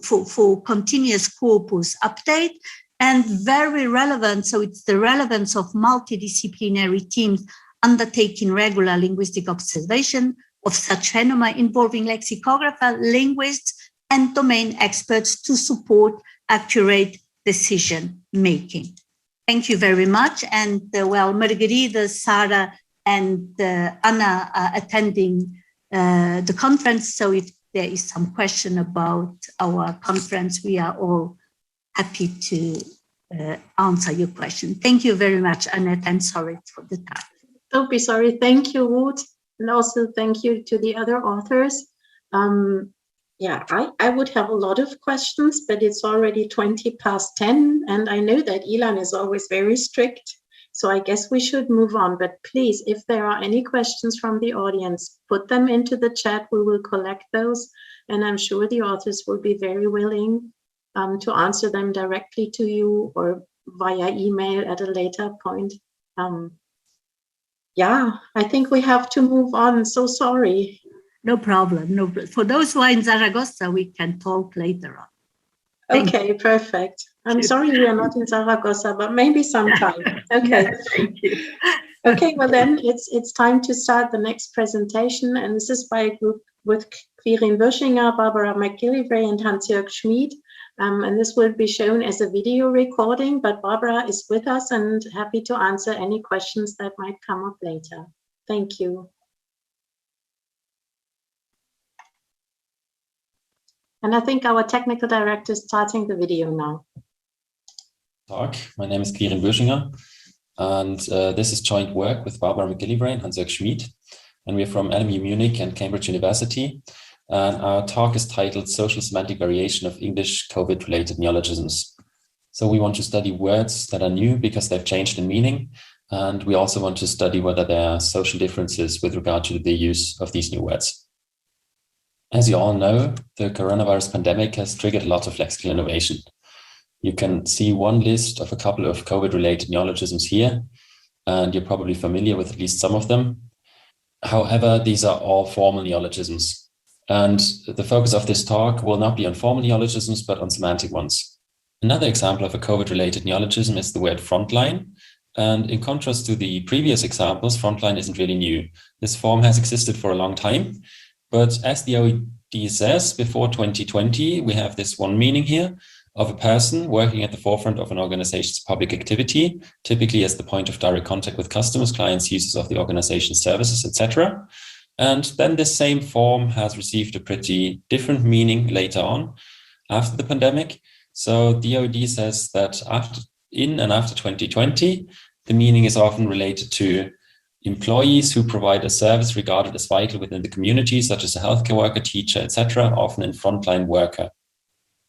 for continuous corpus update, and very relevant. So it's the relevance of multidisciplinary teams undertaking regular linguistic observation of such phenomena involving lexicographers, linguists, and domain experts to support accurate decision making. Thank you very much. And well, Margarida, Sarah, and Anna are attending the conference. So if there is some question about our conference, we are all happy to answer your question. Thank you very much, Annette, and sorry for the time. Don't be sorry. Thank you, Ruth. And also thank you to the other authors. Yeah, I would have a lot of questions, but it's already 10:20, and I know that Ilan is always very strict. So I guess we should move on. But please, if there are any questions from the audience, put them into the chat. We will collect those. And I'm sure the authors will be very willing to answer them directly to you or via email at a later point. Yeah, I think we have to move on. So sorry. No problem. No, for those who are in Zaragoza, we can talk later on. Okay, perfect. I'm sorry we are not in Zaragoza, but maybe sometime. Okay. Thank you. Okay, well then it's time to start the next presentation, and this is by a group with Quirin Wöschinger, Barbara McGillivray, and Hans-Jörg Schmid. And this will be shown as a video recording, but Barbara is with us and happy to answer any questions that might come up later. Thank you. And I think our technical director is starting the video now. My name is Quirin Wöschinger, and this is joint work with Barbara McGillivray and Hans-Jörg Schmid. And we're from LMU Munich and Cambridge University. And our talk is titled Social Semantic Variation of English COVID-related Neologisms. So we want to study words that are new because they've changed in meaning. And we also want to study whether there are social differences with regard to the use of these new words. As you all know, the coronavirus pandemic has triggered a lot of lexical innovation. You can see one list of a couple of COVID-related neologisms here, and you're probably familiar with at least some of them. However, these are all formal neologisms. And the focus of this talk will not be on formal neologisms, but on semantic ones. Another example of a COVID-related neologism is the word frontline. And in contrast to the previous examples, frontline isn't really new. This form has existed for a long time. But as the OED says, before 2020, we have this one meaning here of a person working at the forefront of an organization's public activity, typically as the point of direct contact with customers, clients, users of the organization's services, etc. And then this same form has received a pretty different meaning later on after the pandemic. So the OED says that in and after 2020, the meaning is often related to employees who provide a service regarded as vital within the community, such as a healthcare worker, teacher, etc., often in frontline worker.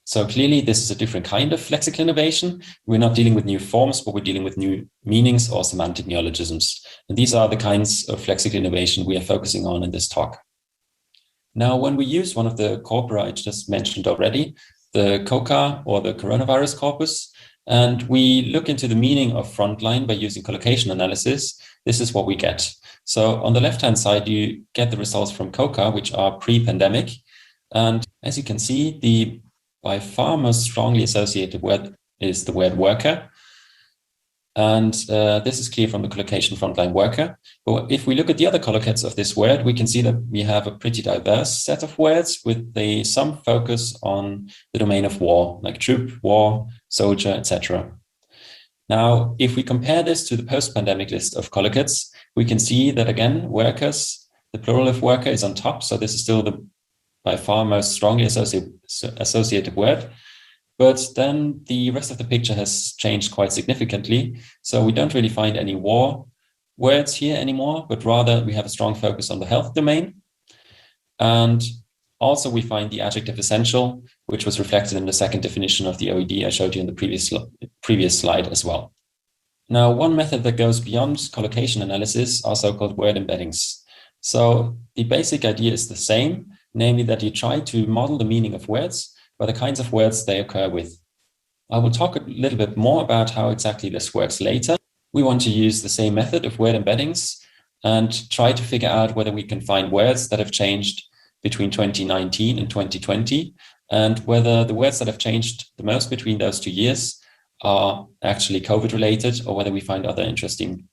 So clearly, this is a different kind of lexical innovation. We're not dealing with new forms, but we're dealing with new meanings or semantic neologisms. And these are the kinds of lexical innovation we are focusing on in this talk. Now, when we use one of the corpora I just mentioned already, the COCA or the coronavirus corpus, and we look into the meaning of frontline by using collocation analysis, this is what we get. So on the left-hand side, you get the results from COCA, which are pre-pandemic. And as you can see, the by far most strongly associated word is the word worker. And this is clear from the collocation frontline worker. But if we look at the other collocates of this word, we can see that we have a pretty diverse set of words with some focus on the domain of war, like troop, war, soldier, etc. Now, if we compare this to the post-pandemic list of collocates, we can see that again, workers, the plural of worker is on top. So this is still the by far most strongly associated word. But then the rest of the picture has changed quite significantly. So we don't really find any war words here anymore, but rather we have a strong focus on the health domain. And also we find the adjective essential, which was reflected in the second definition of the OED I showed you in the previous slide as well. Now, one method that goes beyond collocation analysis are so-called word embeddings. So the basic idea is the same, namely that you try to model the meaning of words by the kinds of words they occur with. I will talk a little bit more about how exactly this works later. We want to use the same method of word embeddings and try to figure out whether we can find words that have changed between 2019 and 2020, and whether the words that have changed the most between those 2 years are actually COVID related, or whether we find other interesting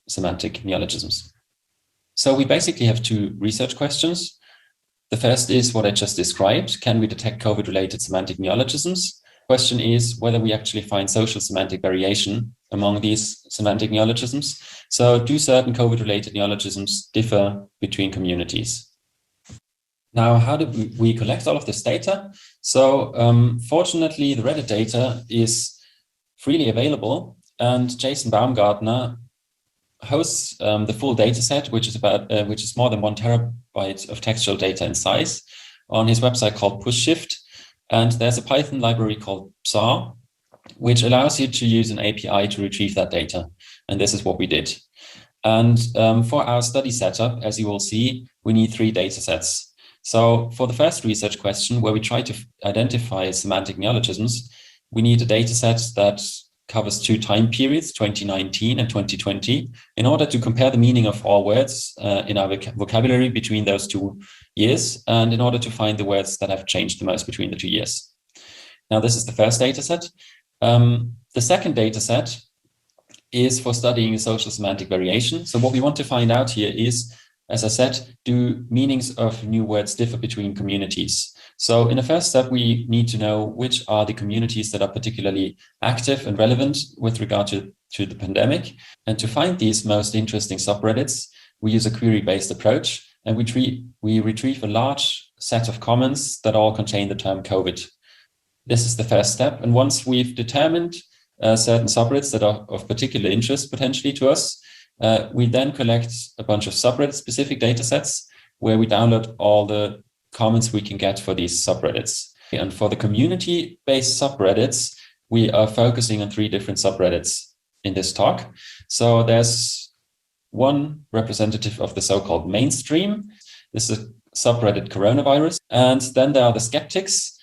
semantic neologisms. So we basically have two research questions. The first is what I just described. Can we detect COVID-related semantic neologisms? The question is whether we actually find social semantic variation among these semantic neologisms. So do certain COVID-related neologisms differ between communities? Now, how do we collect all of this data? So fortunately, the Reddit data is freely available, and Jason Baumgartner hosts the full data set, which is more than 1 terabyte of textual data in size, on his website called PushShift. And there's a Python library called Psar, which allows you to use an API to retrieve that data. And this is what we did. And for our study setup, as you will see, we need 3 data sets. So for the first research question, where we try to identify semantic neologisms, we need a data set that covers 2 time periods, 2019 and 2020, in order to compare the meaning of all words in our vocabulary between those 2 years, and in order to find the words that have changed the most between the 2 years. Now, this is the first data set. The second data set is for studying social semantic variation. So what we want to find out here is, as I said, do meanings of new words differ between communities? So in the first step, we need to know which are the communities that are particularly active and relevant with regard to the pandemic. And to find these most interesting subreddits, we use a query-based approach, and we retrieve a large set of comments that all contain the term COVID. This is the first step. And once we've determined certain subreddits that are of particular interest potentially to us, we then collect a bunch of subreddit-specific data sets where we download all the comments we can get for these subreddits. And for the community-based subreddits, we are focusing on 3 different subreddits in this talk. So there's one representative of the so-called mainstream. This is a subreddit coronavirus. And then there are the skeptics.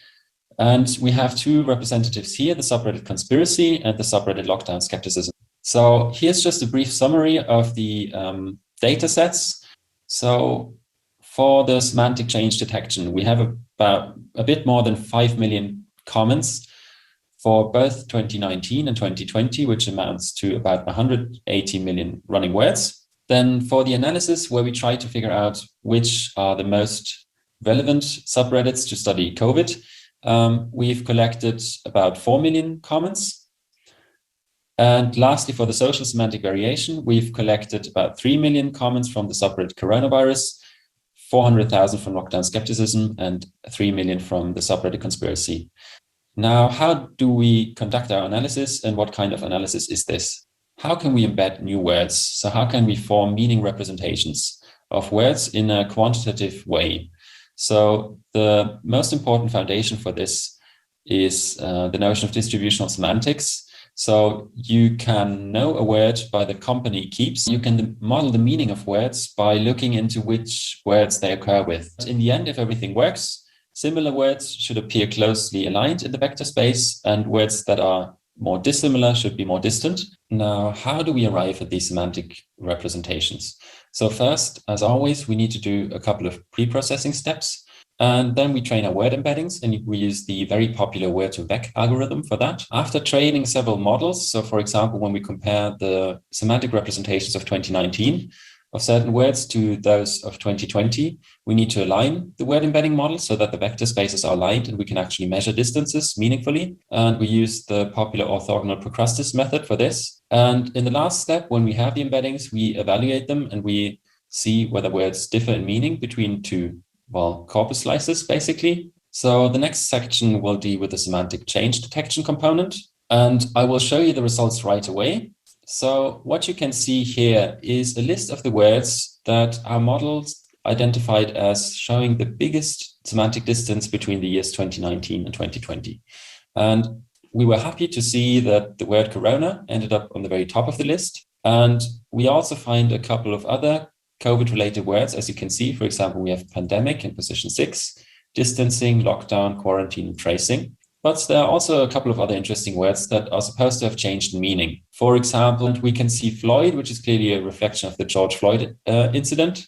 And we have 2 representatives here, the subreddit conspiracy and the subreddit lockdown skepticism. So here's just a brief summary of the data sets. So for the semantic change detection, we have about a bit more than 5 million comments for both 2019 and 2020, which amounts to about 180 million running words. Then for the analysis, where we try to figure out which are the most relevant subreddits to study COVID, we've collected about 4 million comments. And lastly, for the social semantic variation, we've collected about 3 million comments from the subreddit coronavirus, 400,000 from lockdown skepticism, and 3 million from the subreddit conspiracy. Now, how do we conduct our analysis, and what kind of analysis is this? How can we embed new words? So how can we form meaning representations of words in a quantitative way? So the most important foundation for this is the notion of distributional semantics. So you can know a word by the company it keeps. You can model the meaning of words by looking into which words they occur with. In the end, if everything works, similar words should appear closely aligned in the vector space, and words that are more dissimilar should be more distant. Now, how do we arrive at these semantic representations? So first, as always, we need to do a couple of pre-processing steps. And then we train our word embeddings, and we use the very popular word-to-vec algorithm for that. After training several models, so for example, when we compare the semantic representations of 2019 of certain words to those of 2020, we need to align the word embedding model so that the vector spaces are aligned and we can actually measure distances meaningfully. And we use the popular orthogonal Procrustes method for this. And in the last step, when we have the embeddings, we evaluate them and we see whether words differ in meaning between two corpus slices, basically. So the next section will deal with the semantic change detection component, and I will show you the results right away. So what you can see here is a list of the words that our models identified as showing the biggest semantic distance between the years 2019 and 2020. And we were happy to see that the word corona ended up on the very top of the list. And we also find a couple of other COVID-related words, as you can see. For example, we have pandemic in position 6, distancing, lockdown, quarantine, and tracing. But there are also a couple of other interesting words that are supposed to have changed in meaning. For example, we can see Floyd, which is clearly a reflection of the George Floyd incident.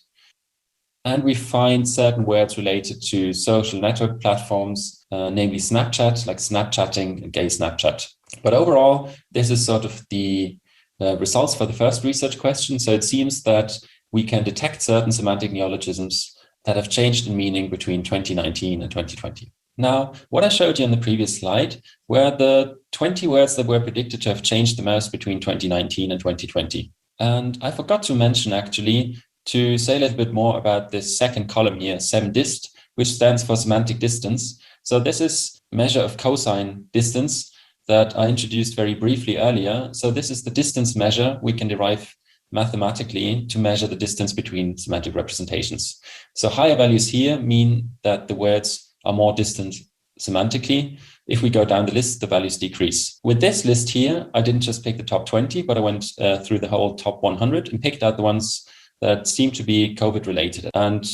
And we find certain words related to social network platforms, namely Snapchat, like Snapchatting and gay Snapchat. But overall, this is sort of the results for the first research question. So it seems that we can detect certain semantic neologisms that have changed in meaning between 2019 and 2020. Now, what I showed you on the previous slide were the 20 words that were predicted to have changed the most between 2019 and 2020. And I forgot to mention, actually, to say a little bit more about this second column here, SEMDIST, which stands for semantic distance. So this is a measure of cosine distance that I introduced very briefly earlier. So this is the distance measure we can derive mathematically to measure the distance between semantic representations. So higher values here mean that the words are more distant semantically. If we go down the list, the values decrease. With this list here, I didn't just pick the top 20, but I went through the whole top 100 and picked out the ones that seem to be COVID related. And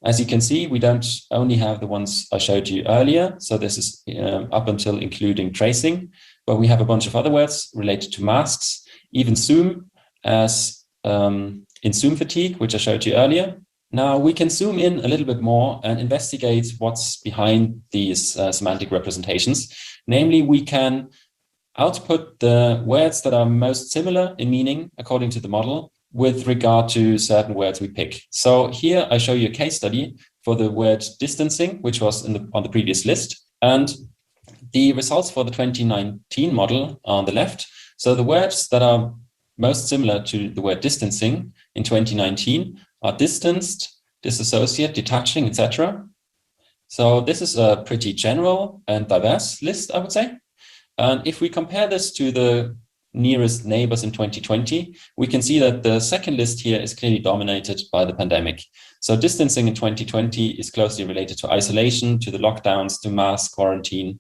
as you can see, we don't only have the ones I showed you earlier. So this is up until including tracing, but we have a bunch of other words related to masks, even Zoom, as in Zoom fatigue, which I showed you earlier. Now we can zoom in a little bit more and investigate what's behind these semantic representations. Namely, we can output the words that are most similar in meaning according to the model with regard to certain words we pick. So here I show you a case study for the word distancing, which was on the previous list, and the results for the 2019 model are on the left. So the words that are most similar to the word distancing in 2019 are distanced, disassociate, detaching, etc. So this is a pretty general and diverse list, I would say. And if we compare this to the nearest neighbors in 2020, we can see that the second list here is clearly dominated by the pandemic. So distancing in 2020 is closely related to isolation, to the lockdowns, to mass quarantine,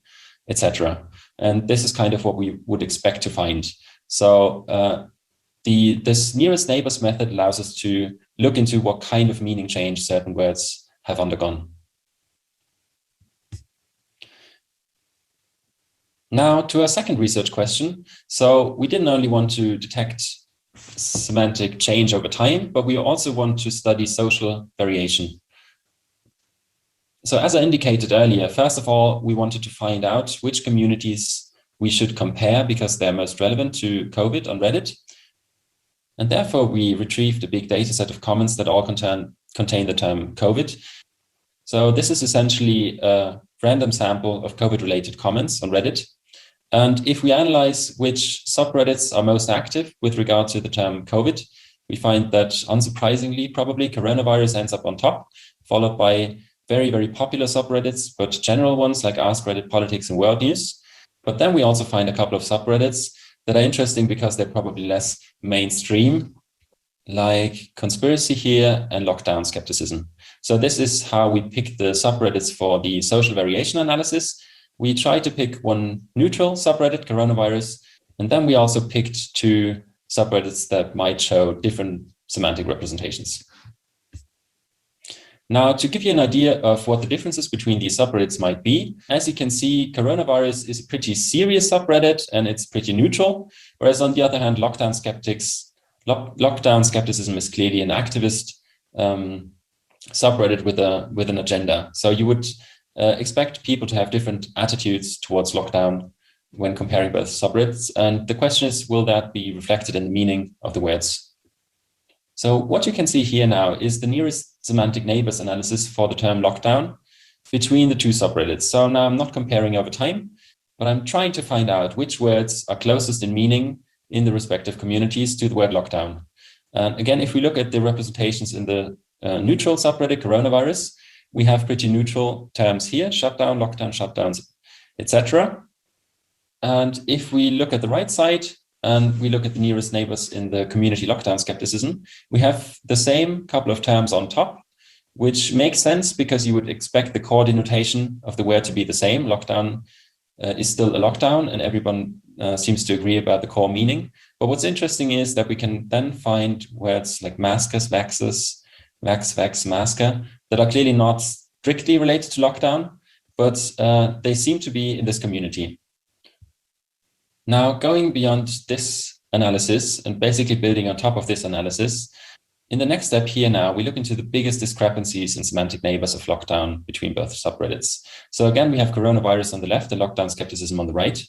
etc. And this is kind of what we would expect to find. So this nearest neighbors method allows us to look into what kind of meaning change certain words have undergone. Now to our second research question. So we didn't only want to detect semantic change over time, but we also want to study social variation. So as I indicated earlier, first of all, we wanted to find out which communities we should compare because they're most relevant to COVID on Reddit. And therefore, we retrieved a big data set of comments that all contain the term COVID. So this is essentially a random sample of COVID-related comments on Reddit. And if we analyze which subreddits are most active with regard to the term COVID, we find that, unsurprisingly, probably coronavirus ends up on top, followed by very, very popular subreddits, but general ones like Ask Reddit, Politics, and World News. But then we also find a couple of subreddits that are interesting because they're probably less mainstream, like conspiracy here and lockdown skepticism. So this is how we pick the subreddits for the social variation analysis. We try to pick one neutral subreddit, coronavirus, and then we also picked two subreddits that might show different semantic representations. Now, to give you an idea of what the differences between these subreddits might be, as you can see, coronavirus is a pretty serious subreddit and it's pretty neutral, whereas on the other hand, lockdown skepticism is clearly an activist subreddit with an agenda. So you would expect people to have different attitudes towards lockdown when comparing both subreddits. And the question is, will that be reflected in the meaning of the words? So what you can see here now is the nearest semantic neighbors analysis for the term lockdown between the two subreddits. So now I'm not comparing over time, but I'm trying to find out which words are closest in meaning in the respective communities to the word lockdown. And again, if we look at the representations in the neutral subreddit coronavirus, we have pretty neutral terms here: shutdown, lockdown, shutdowns, etc. And if we look at the right side and we look at the nearest neighbors in the community lockdown skepticism, we have the same couple of terms on top, which makes sense because you would expect the core denotation of the word to be the same. Lockdown is still a lockdown, and everyone seems to agree about the core meaning. But what's interesting is that we can then find words like maskas, vaxes, vax, vax, masker, that are clearly not strictly related to lockdown, but they seem to be in this community. Now, going beyond this analysis and basically building on top of this analysis, in the next step here now, we look into the biggest discrepancies in semantic neighbors of lockdown between both subreddits. So again, we have coronavirus on the left and lockdown skepticism on the right.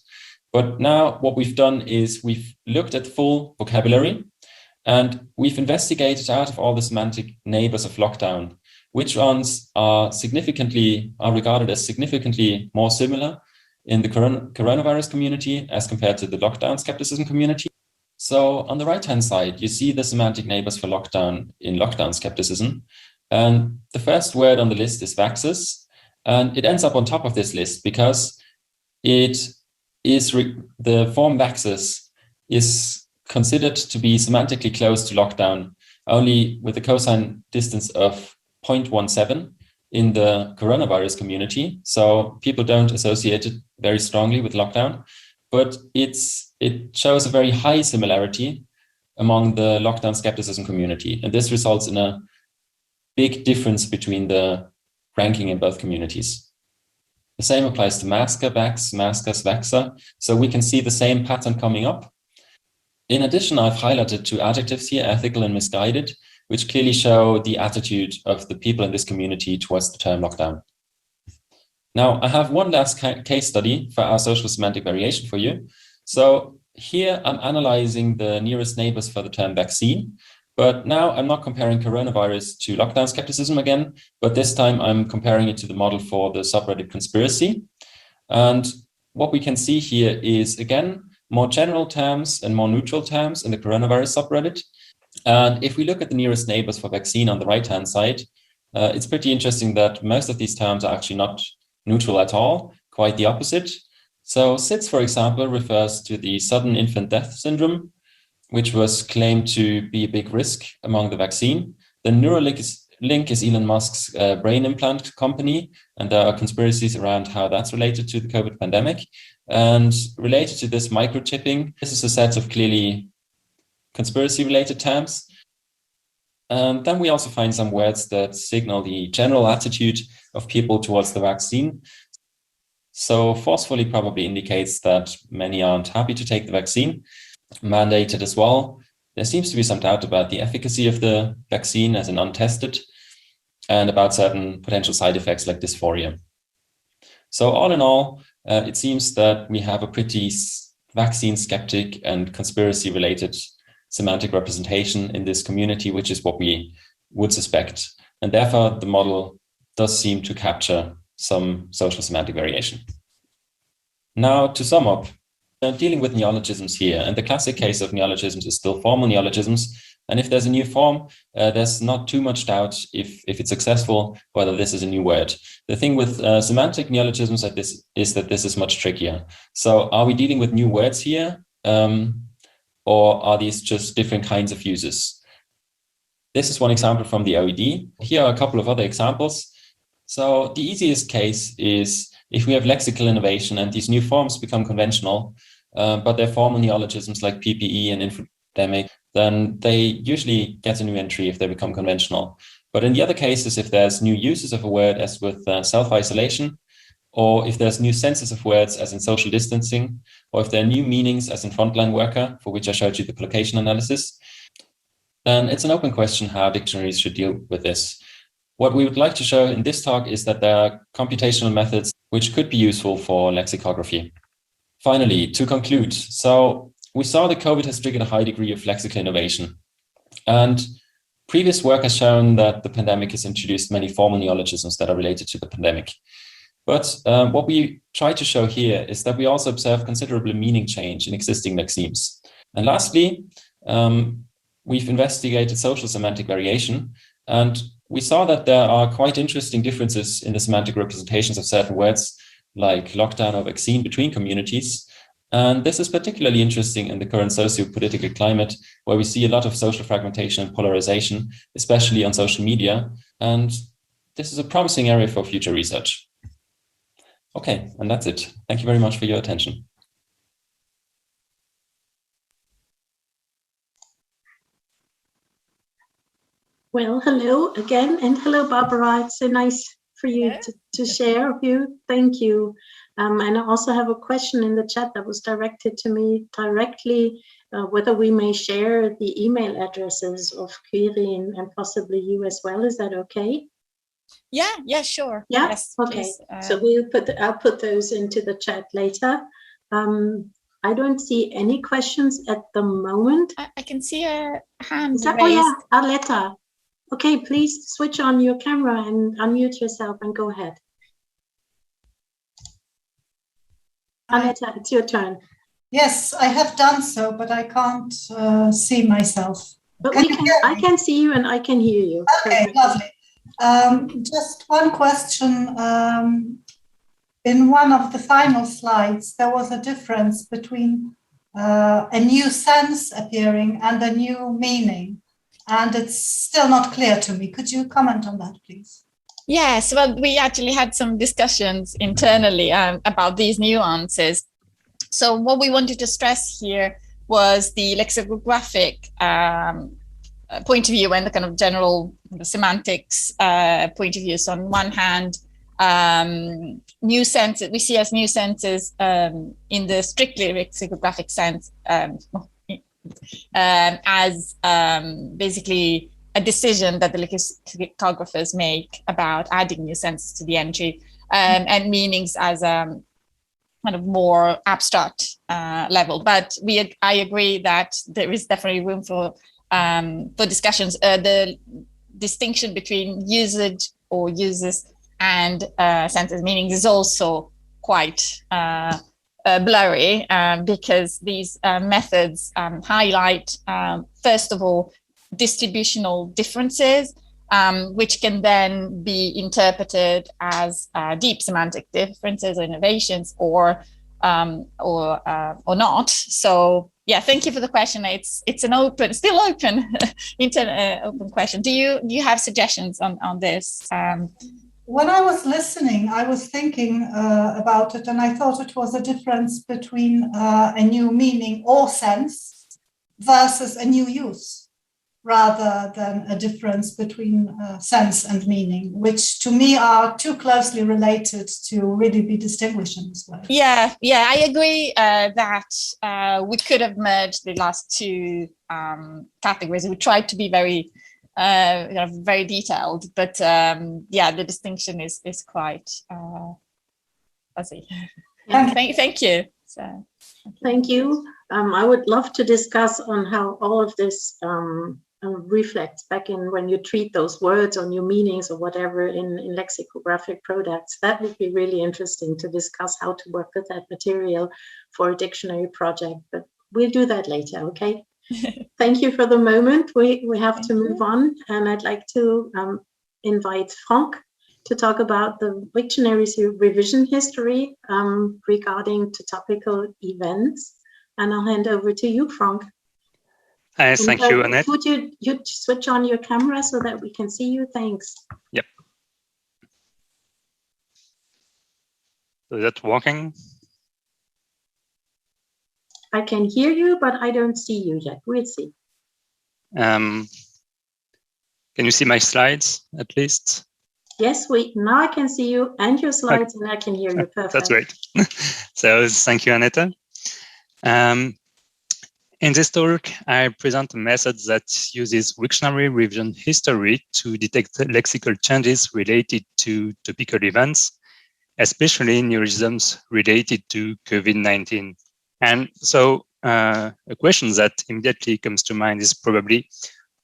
But now what we've done is we've looked at full vocabulary, and we've investigated out of all the semantic neighbors of lockdown, which ones are regarded as significantly more similar in the coronavirus community as compared to the lockdown skepticism community. So on the right-hand side, you see the semantic neighbors for lockdown in lockdown skepticism. And the first word on the list is vaxes. And it ends up on top of this list because it is the form vaxes is considered to be semantically close to lockdown, only with a cosine distance of 0.17 in the coronavirus community. So people don't associate it very strongly with lockdown, but it shows a very high similarity among the lockdown skepticism community. And this results in a big difference between the ranking in both communities. The same applies to masker, vax, maskas, vaxa. So we can see the same pattern coming up. In addition, I've highlighted two adjectives here, ethical and misguided, which clearly show the attitude of the people in this community towards the term lockdown. Now, I have one last case study for our social semantic variation for you. So here I'm analyzing the nearest neighbors for the term vaccine, but now I'm not comparing coronavirus to lockdown skepticism again, but this time I'm comparing it to the model for the subreddit conspiracy. And what we can see here is, again, more general terms and more neutral terms in the coronavirus subreddit. And if we look at the nearest neighbors for vaccine on the right-hand side, it's pretty interesting that most of these terms are actually not neutral at all, quite the opposite. So SIDS, for example, refers to the sudden infant death syndrome, which was claimed to be a big risk among the vaccine. The Neuralink is Elon Musk's brain implant company, and there are conspiracies around how that's related to the COVID pandemic. And related to this microchipping, this is a set of clearly conspiracy-related terms. And then we also find some words that signal the general attitude of people towards the vaccine. So forcefully probably indicates that many aren't happy to take the vaccine. Mandated as well. There seems to be some doubt about the efficacy of the vaccine as an untested, and about certain potential side effects like dysphoria. So all in all, it seems that we have a pretty vaccine skeptic and conspiracy related semantic representation in this community, which is what we would suspect. And therefore, the model does seem to capture some social semantic variation. Now, to sum up, dealing with neologisms here, and the classic case of neologisms is still formal neologisms. And if there's a new form, there's not too much doubt if it's successful, whether this is a new word. The thing with semantic neologisms like this is that this is much trickier. So are we dealing with new words here? Or are these just different kinds of uses? This is one example from the OED. Here are a couple of other examples. So the easiest case is if we have lexical innovation and these new forms become conventional, but they're formal neologisms like PPE and infodemic, then they usually get a new entry if they become conventional. But in the other cases, if there's new uses of a word, as with self-isolation, or if there's new senses of words, as in social distancing, or if there are new meanings, as in frontline worker, for which I showed you the collocation analysis, then it's an open question how dictionaries should deal with this. What we would like to show in this talk is that there are computational methods which could be useful for lexicography. Finally, to conclude, so we saw that COVID has triggered a high degree of lexical innovation. And previous work has shown that the pandemic has introduced many formal neologisms that are related to the pandemic. But what we try to show here is that we also observe considerable meaning change in existing lexemes. And lastly, we've investigated social semantic variation, and we saw that there are quite interesting differences in the semantic representations of certain words, like lockdown or vaccine, between communities. And this is particularly interesting in the current socio-political climate, where we see a lot of social fragmentation and polarization, especially on social media. And this is a promising area for future research. Okay, and that's it. Thank you very much for your attention. Well, hello again, and hello, Barbara. It's so nice for you to share with you. Thank you. And I also have a question in the chat that was directed to me directly, whether we may share the email addresses of Query and possibly you as well. Is that okay? Yeah, sure. Yeah, yes, okay. Please. So I'll put those into the chat later. I don't see any questions at the moment. I can see a hand raised. Oh yeah, Arletta. Okay, please switch on your camera and unmute yourself and go ahead. Arletta, it's your turn. Yes, I have done so, but I can't see myself. But I can see you and I can hear you. Okay, lovely. Just one question. In one of the final slides, there was a difference between a new sense appearing and a new meaning. And it's still not clear to me. Could you comment on that, please? Yes, well, we actually had some discussions internally about these nuances. So what we wanted to stress here was the lexicographic point of view and the kind of general semantics point of view. So on one hand, new senses, we see as new senses in the strictly lexicographic sense, as basically a decision that the lexicographers make about adding new senses to the entry, and meanings as a kind of more abstract level. But I agree that there is definitely room for discussions. The distinction between usage or uses and sentence meanings is also quite blurry, because these methods highlight, first of all, distributional differences, which can then be interpreted as deep semantic differences or innovations, or not. So yeah, thank you for the question. It's an open, still open, open question. Do you have suggestions on this? When I was listening, I was thinking about it, and I thought it was a difference between a new meaning or sense versus a new use, rather than a difference between sense and meaning, which to me are too closely related to really be distinguished in this way. Yeah, I agree that we could have merged the last two categories. We tried to be very very detailed, but the distinction is quite fuzzy. Thank you. So, thank you. I would love to discuss on how all of this reflects back in when you treat those words or new meanings or whatever in lexicographic products. That would be really interesting to discuss how to work with that material for a dictionary project, but we'll do that later, okay? Thank you for the moment. We have to move on, and I'd like to invite Franck to talk about the dictionary's revision history regarding to topical events. And I'll hand over to you, Franck. Hi, thank you, Annette. Would you switch on your camera so that we can see you? Thanks. Yep. Is that working? I can hear you, but I don't see you yet. We'll see. Can you see my slides at least? Yes, now I can see you and your slides, and I can hear you perfect. That's great. So thank you, Annette. In this talk, I present a method that uses Wiktionary revision history to detect lexical changes related to topical events, especially neologisms related to COVID-19. And so a question that immediately comes to mind is probably,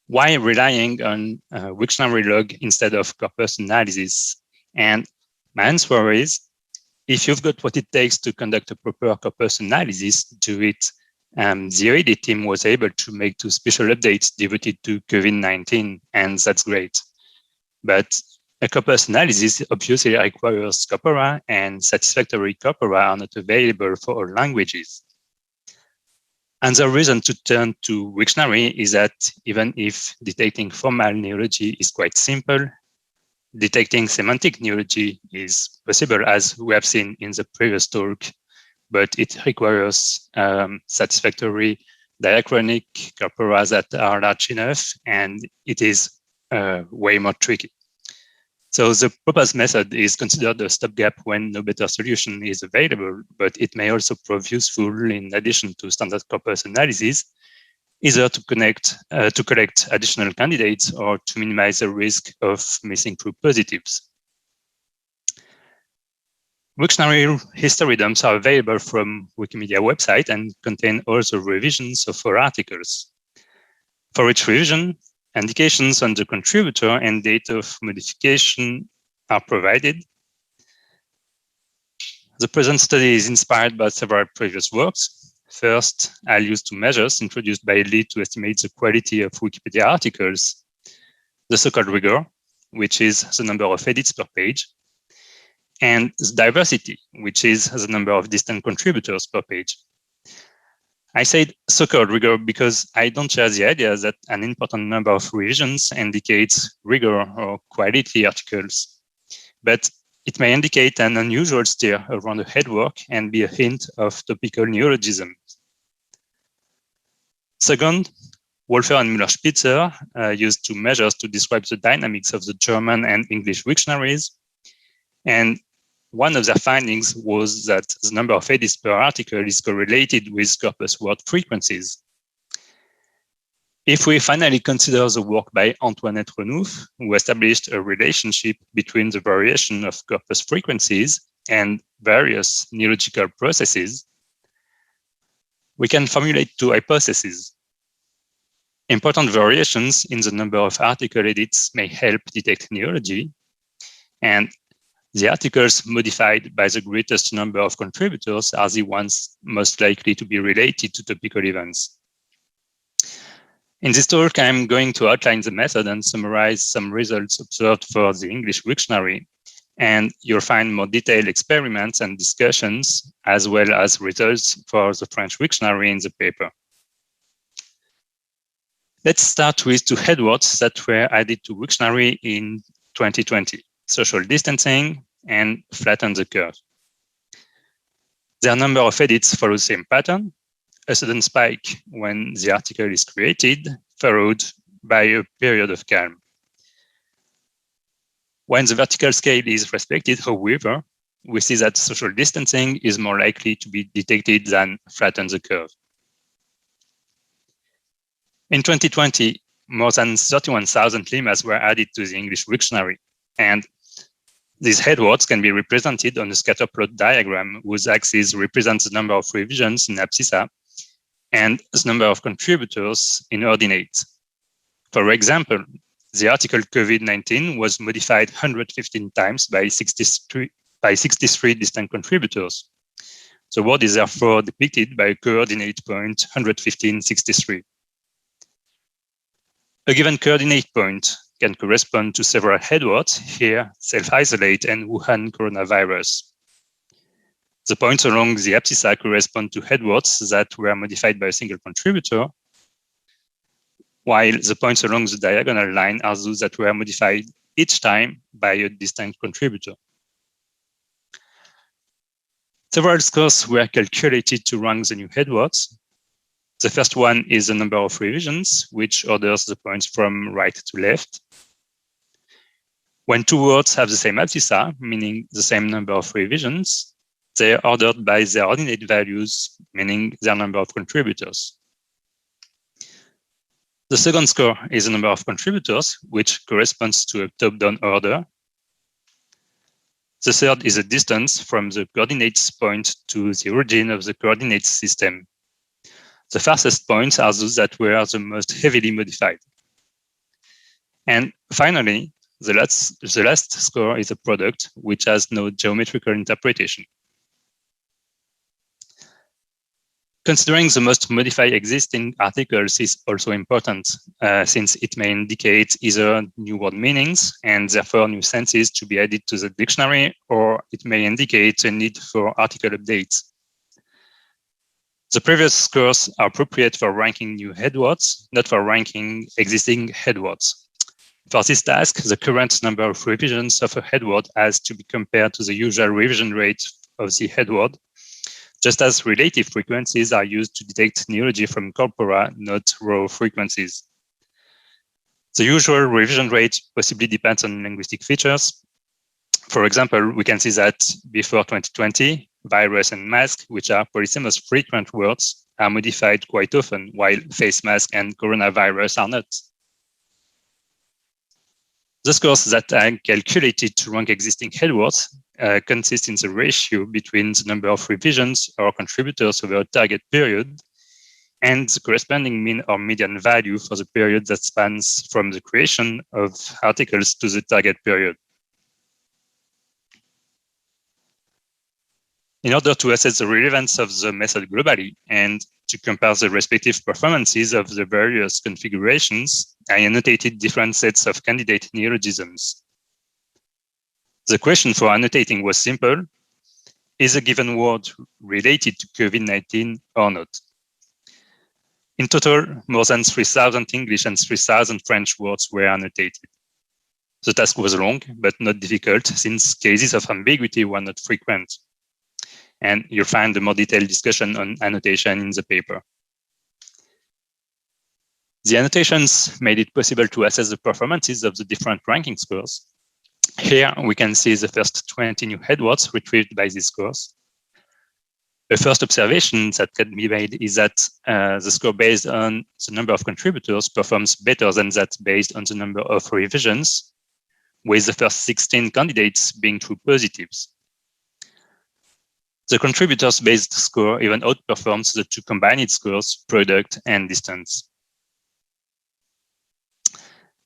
why relying on Wiktionary log instead of corpus analysis? And my answer is, if you've got what it takes to conduct a proper corpus analysis, do it. The OED team was able to make 2 special updates devoted to COVID-19, and that's great. But a corpus analysis obviously requires corpora, and satisfactory corpora are not available for all languages. And the reason to turn to Wiktionary is that even if detecting formal neology is quite simple, detecting semantic neology is possible, as we have seen in the previous talk, but it requires satisfactory diachronic corpora that are large enough, and it is way more tricky. So the proposed method is considered a stopgap when no better solution is available, but it may also prove useful in addition to standard corpus analysis, either to collect additional candidates or to minimize the risk of missing true positives. Wiktionary history dumps are available from Wikimedia website and contain also revisions of 4 articles. For each revision, indications on the contributor and date of modification are provided. The present study is inspired by several previous works. First, I'll use 2 measures introduced by Lee to estimate the quality of Wikipedia articles: the so-called rigor, which is the number of edits per page, and the diversity, which is the number of distant contributors per page. I said so-called rigor because I don't share the idea that an important number of revisions indicates rigor or quality articles, but it may indicate an unusual stir around the headwork and be a hint of topical neologism. Second, Wolfer and Müller-Spitzer used 2 measures to describe the dynamics of the German and English dictionaries, and one of their findings was that the number of edits per article is correlated with corpus word frequencies. If we finally consider the work by Antoinette Renouf, who established a relationship between the variation of corpus frequencies and various neological processes, we can formulate 2 hypotheses. Important variations in the number of article edits may help detect neology, and the articles modified by the greatest number of contributors are the ones most likely to be related to topical events. In this talk, I'm going to outline the method and summarize some results observed for the English dictionary, and you'll find more detailed experiments and discussions, as well as results for the French dictionary in the paper. Let's start with 2 headwords that were added to Wiktionary in 2020, social distancing and flatten the curve. Their number of edits follow the same pattern, a sudden spike when the article is created, followed by a period of calm. When the vertical scale is respected, however, we see that social distancing is more likely to be detected than flatten the curve. In 2020, more than 31,000 lemmas were added to the English dictionary, and these headwords can be represented on a scatter plot diagram whose axis represents the number of revisions in abscissa and the number of contributors in ordinates. For example, the article COVID-19 was modified 115 times by 63 distinct contributors. The word is therefore depicted by a coordinate point 115.63. A given coordinate point can correspond to several headwords, here self-isolate and Wuhan coronavirus. The points along the abscissa correspond to headwords that were modified by a single contributor, while the points along the diagonal line are those that were modified each time by a distinct contributor. Several scores were calculated to rank the new headwords. The first one is the number of revisions, which orders the points from right to left. When 2 words have the same abscissa, meaning the same number of revisions, they are ordered by their ordinate values, meaning their number of contributors. The second score is the number of contributors, which corresponds to a top-down order. The third is the distance from the coordinates point to the origin of the coordinates system. The farthest points are those that were the most heavily modified. And finally, the last score is a product, which has no geometrical interpretation. Considering the most modified existing articles is also important, since it may indicate either new word meanings and therefore new senses to be added to the dictionary, or it may indicate a need for article updates. The previous scores are appropriate for ranking new headwords, not for ranking existing headwords. For this task, the current number of revisions of a headword has to be compared to the usual revision rate of the headword, just as relative frequencies are used to detect neology from corpora, not raw frequencies. The usual revision rate possibly depends on linguistic features. For example, we can see that before 2020, virus and mask, which are polysemous frequent words, are modified quite often, while face mask and coronavirus are not. The scores that are calculated to rank existing headwords consist in the ratio between the number of revisions or contributors over a target period and the corresponding mean or median value for the period that spans from the creation of articles to the target period. In order to assess the relevance of the method globally and to compare the respective performances of the various configurations, I annotated different sets of candidate neologisms. The question for annotating was simple: is a given word related to COVID-19 or not? In total, more than 3,000 English and 3,000 French words were annotated. The task was long, but not difficult, since cases of ambiguity were not frequent. And you'll find a more detailed discussion on annotation in the paper. The annotations made it possible to assess the performances of the different ranking scores. Here we can see the first 20 new headwords retrieved by these scores. A first observation that can be made is that the score based on the number of contributors performs better than that based on the number of revisions, with the first 16 candidates being true positives. The contributors-based score even outperforms the two combined scores, product and distance.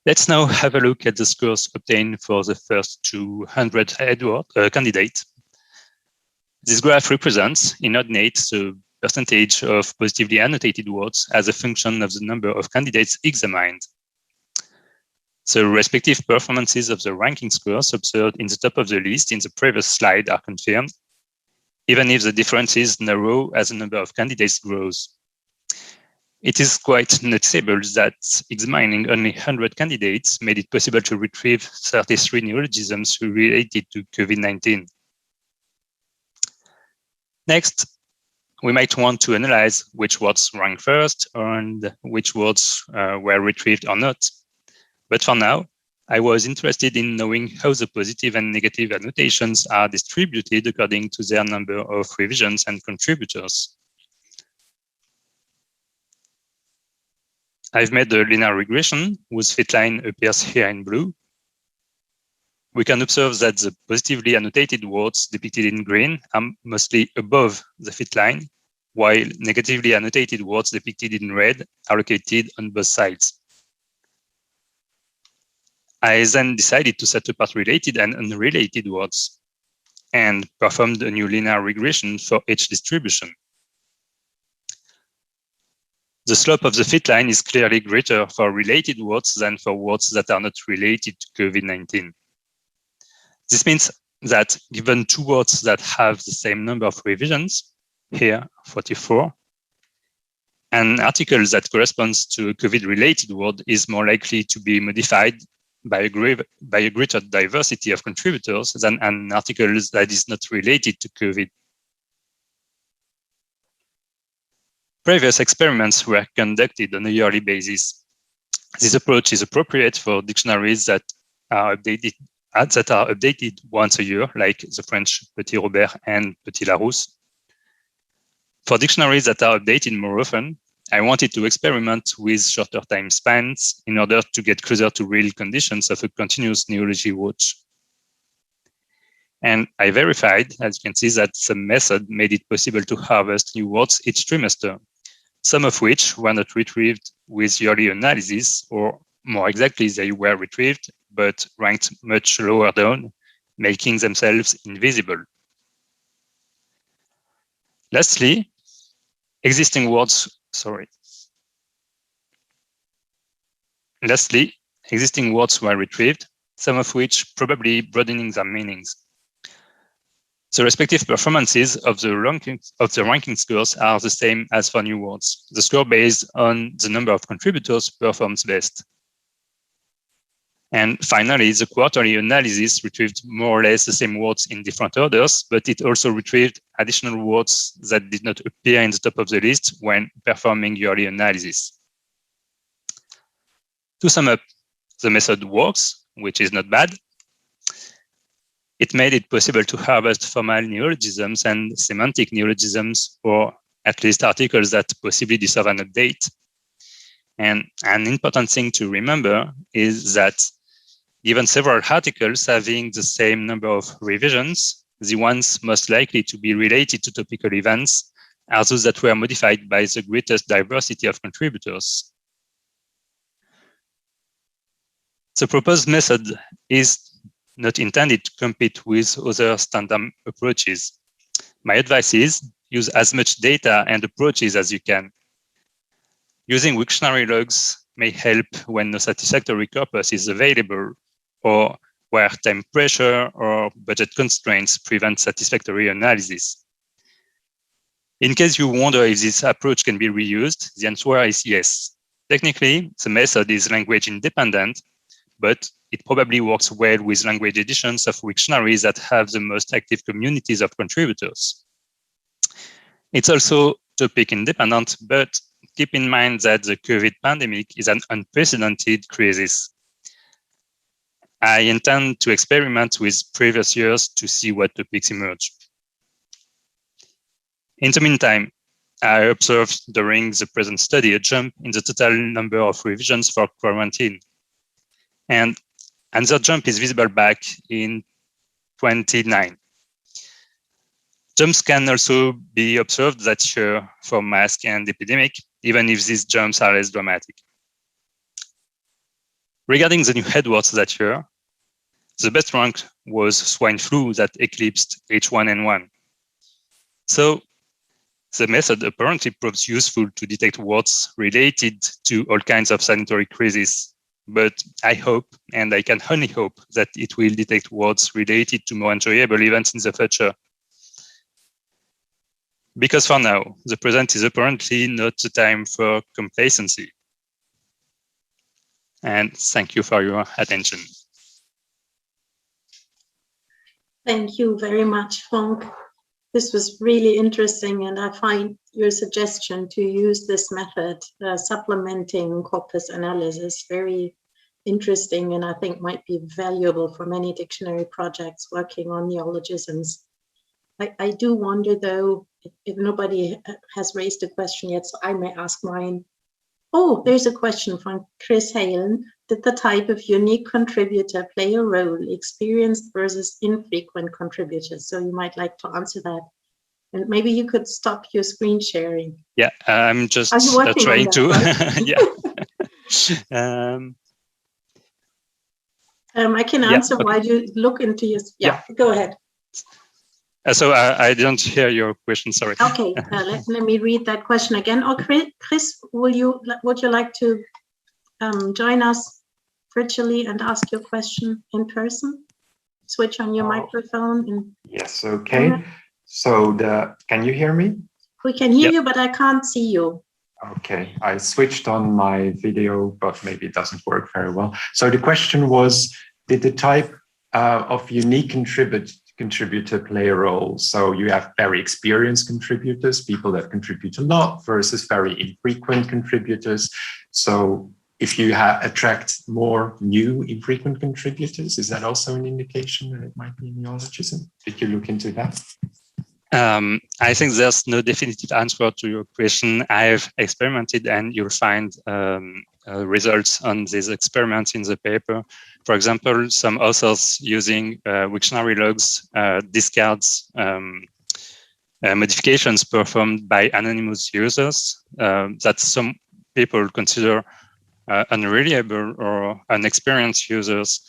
Let's now have a look at the scores obtained for the first 200 candidates. This graph represents, in ordinate, the percentage of positively annotated words as a function of the number of candidates examined. The respective performances of the ranking scores observed in the top of the list in the previous slide are confirmed, even if the differences narrow as the number of candidates grows. It is quite noticeable that examining only 100 candidates made it possible to retrieve 33 neologisms related to COVID-19. Next, we might want to analyze which words rank first and which words were retrieved or not. But for now, I was interested in knowing how the positive and negative annotations are distributed according to their number of revisions and contributors. I've made a linear regression whose fit line appears here in blue. We can observe that the positively annotated words depicted in green are mostly above the fit line, while negatively annotated words depicted in red are located on both sides. I then decided to set apart related and unrelated words and performed a new linear regression for each distribution. The slope of the fit line is clearly greater for related words than for words that are not related to COVID-19. This means that given two words that have the same number of revisions, here 44, an article that corresponds to a COVID-related word is more likely to be modified by a greater diversity of contributors than an article that is not related to COVID. Previous experiments were conducted on a yearly basis. This approach is appropriate for dictionaries that are updated once a year, like the French Petit Robert and Petit Larousse. For dictionaries that are updated more often, I wanted to experiment with shorter time spans in order to get closer to real conditions of a continuous neology watch. And I verified, as you can see, that the method made it possible to harvest new words each trimester, some of which were not retrieved with yearly analysis, or more exactly, they were retrieved, but ranked much lower down, making themselves invisible. Lastly, existing words were retrieved, some of which probably broadening their meanings. The respective performances of the ranking scores are the same as for new words. The score based on the number of contributors performs best. And finally, the quarterly analysis retrieved more or less the same words in different orders, but it also retrieved additional words that did not appear in the top of the list when performing yearly analysis. To sum up, the method works, which is not bad. It made it possible to harvest formal neologisms and semantic neologisms, or at least articles that possibly deserve an update. And an important thing to remember is that given several articles having the same number of revisions, the ones most likely to be related to topical events are those that were modified by the greatest diversity of contributors. The proposed method is not intended to compete with other standard approaches. My advice is use as much data and approaches as you can. Using Wiktionary logs may help when no satisfactory corpus is available, or where time pressure or budget constraints prevent satisfactory analysis. In case you wonder if this approach can be reused, the answer is yes. Technically, the method is language independent, but it probably works well with language editions of Wiktionaries that have the most active communities of contributors. It's also topic independent, but keep in mind that the COVID pandemic is an unprecedented crisis. I intend to experiment with previous years to see what topics emerge. In the meantime, I observed during the present study a jump in the total number of revisions for quarantine. And the jump is visible back in 29. Jumps can also be observed that year for mask and epidemic, even if these jumps are less dramatic. Regarding the new headwords that year, the best rank was swine flu that eclipsed H1N1. So the method apparently proves useful to detect words related to all kinds of sanitary crises. But I hope, and I can only hope, that it will detect words related to more enjoyable events in the future. Because for now, the present is apparently not the time for complacency. And thank you for your attention. Thank you very much, Frank. This was really interesting, and I find your suggestion to use this method, supplementing corpus analysis, very interesting, and I think might be valuable for many dictionary projects working on neologisms. I do wonder, though, if nobody has raised a question yet, so I may ask mine. Oh, there's a question from Chris Halen. Did the type of unique contributor play a role, experienced versus infrequent contributors? So you might like to answer that. And maybe you could stop your screen sharing. Yeah, I'm just trying to. Yeah. I can answer while you look into your. Yeah. Go ahead. So I didn't hear your question. Sorry. Okay, let me read that question again. Oh, Chris, would you like to join us virtually and ask your question in person? Switch on your microphone. And yes. Okay. So can you hear me? We can hear you, but I can't see you. Okay, I switched on my video, but maybe it doesn't work very well. So the question was, did the type of unique contributor play a role? So you have very experienced contributors, people that contribute a lot, versus very infrequent contributors. So if you attract more new infrequent contributors, is that also an indication that it might be a neologism? Did you look into that? I think there's no definitive answer to your question. I've experimented, and you'll find results on these experiments in the paper. For example, some authors using Wiktionary logs discards modifications performed by anonymous users that some people consider unreliable or unexperienced users.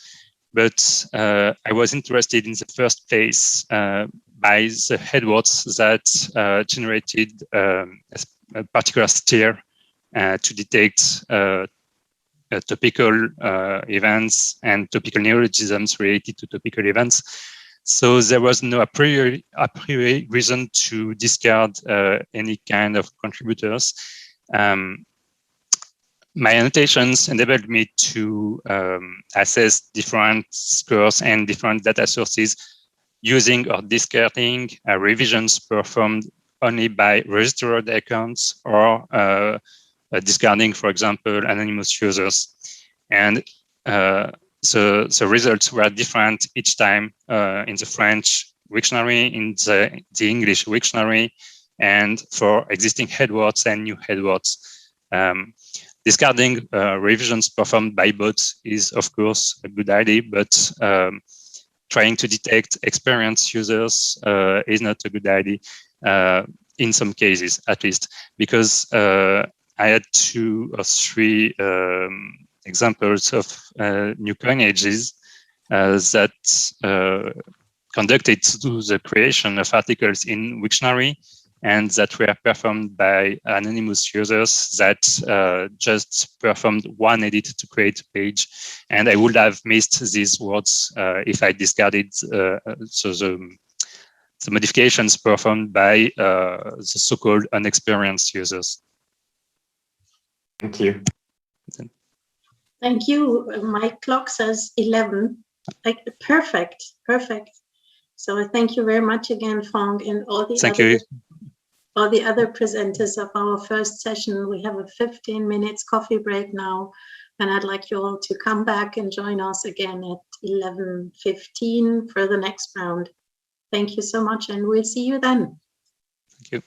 But I was interested in the first place by the headwords that generated a particular steer to detect topical events and topical neologisms related to topical events. So there was no a priori reason to discard any kind of contributors. My annotations enabled me to assess different scores and different data sources using or discarding revisions performed only by registered accounts or discarding, for example, anonymous users. And the results were different each time in the French Wiktionary, in the English Wiktionary, and for existing headwords and new headwords. Discarding revisions performed by bots is, of course, a good idea, but trying to detect experienced users is not a good idea in some cases, at least, because I had 2 or 3 examples of new coinages that conducted to the creation of articles in Wiktionary, and that were performed by anonymous users that just performed one edit to create a page. And I would have missed these words if I discarded the modifications performed by the so-called unexperienced users. Thank you. Thank you. My clock says 11. Like, perfect. So thank you very much again, Franck, and all the other presenters of our first session. We have a 15 minutes coffee break now, and I'd like you all to come back and join us again at 11:15 for the next round. Thank you so much, and we'll see you then. Thank you.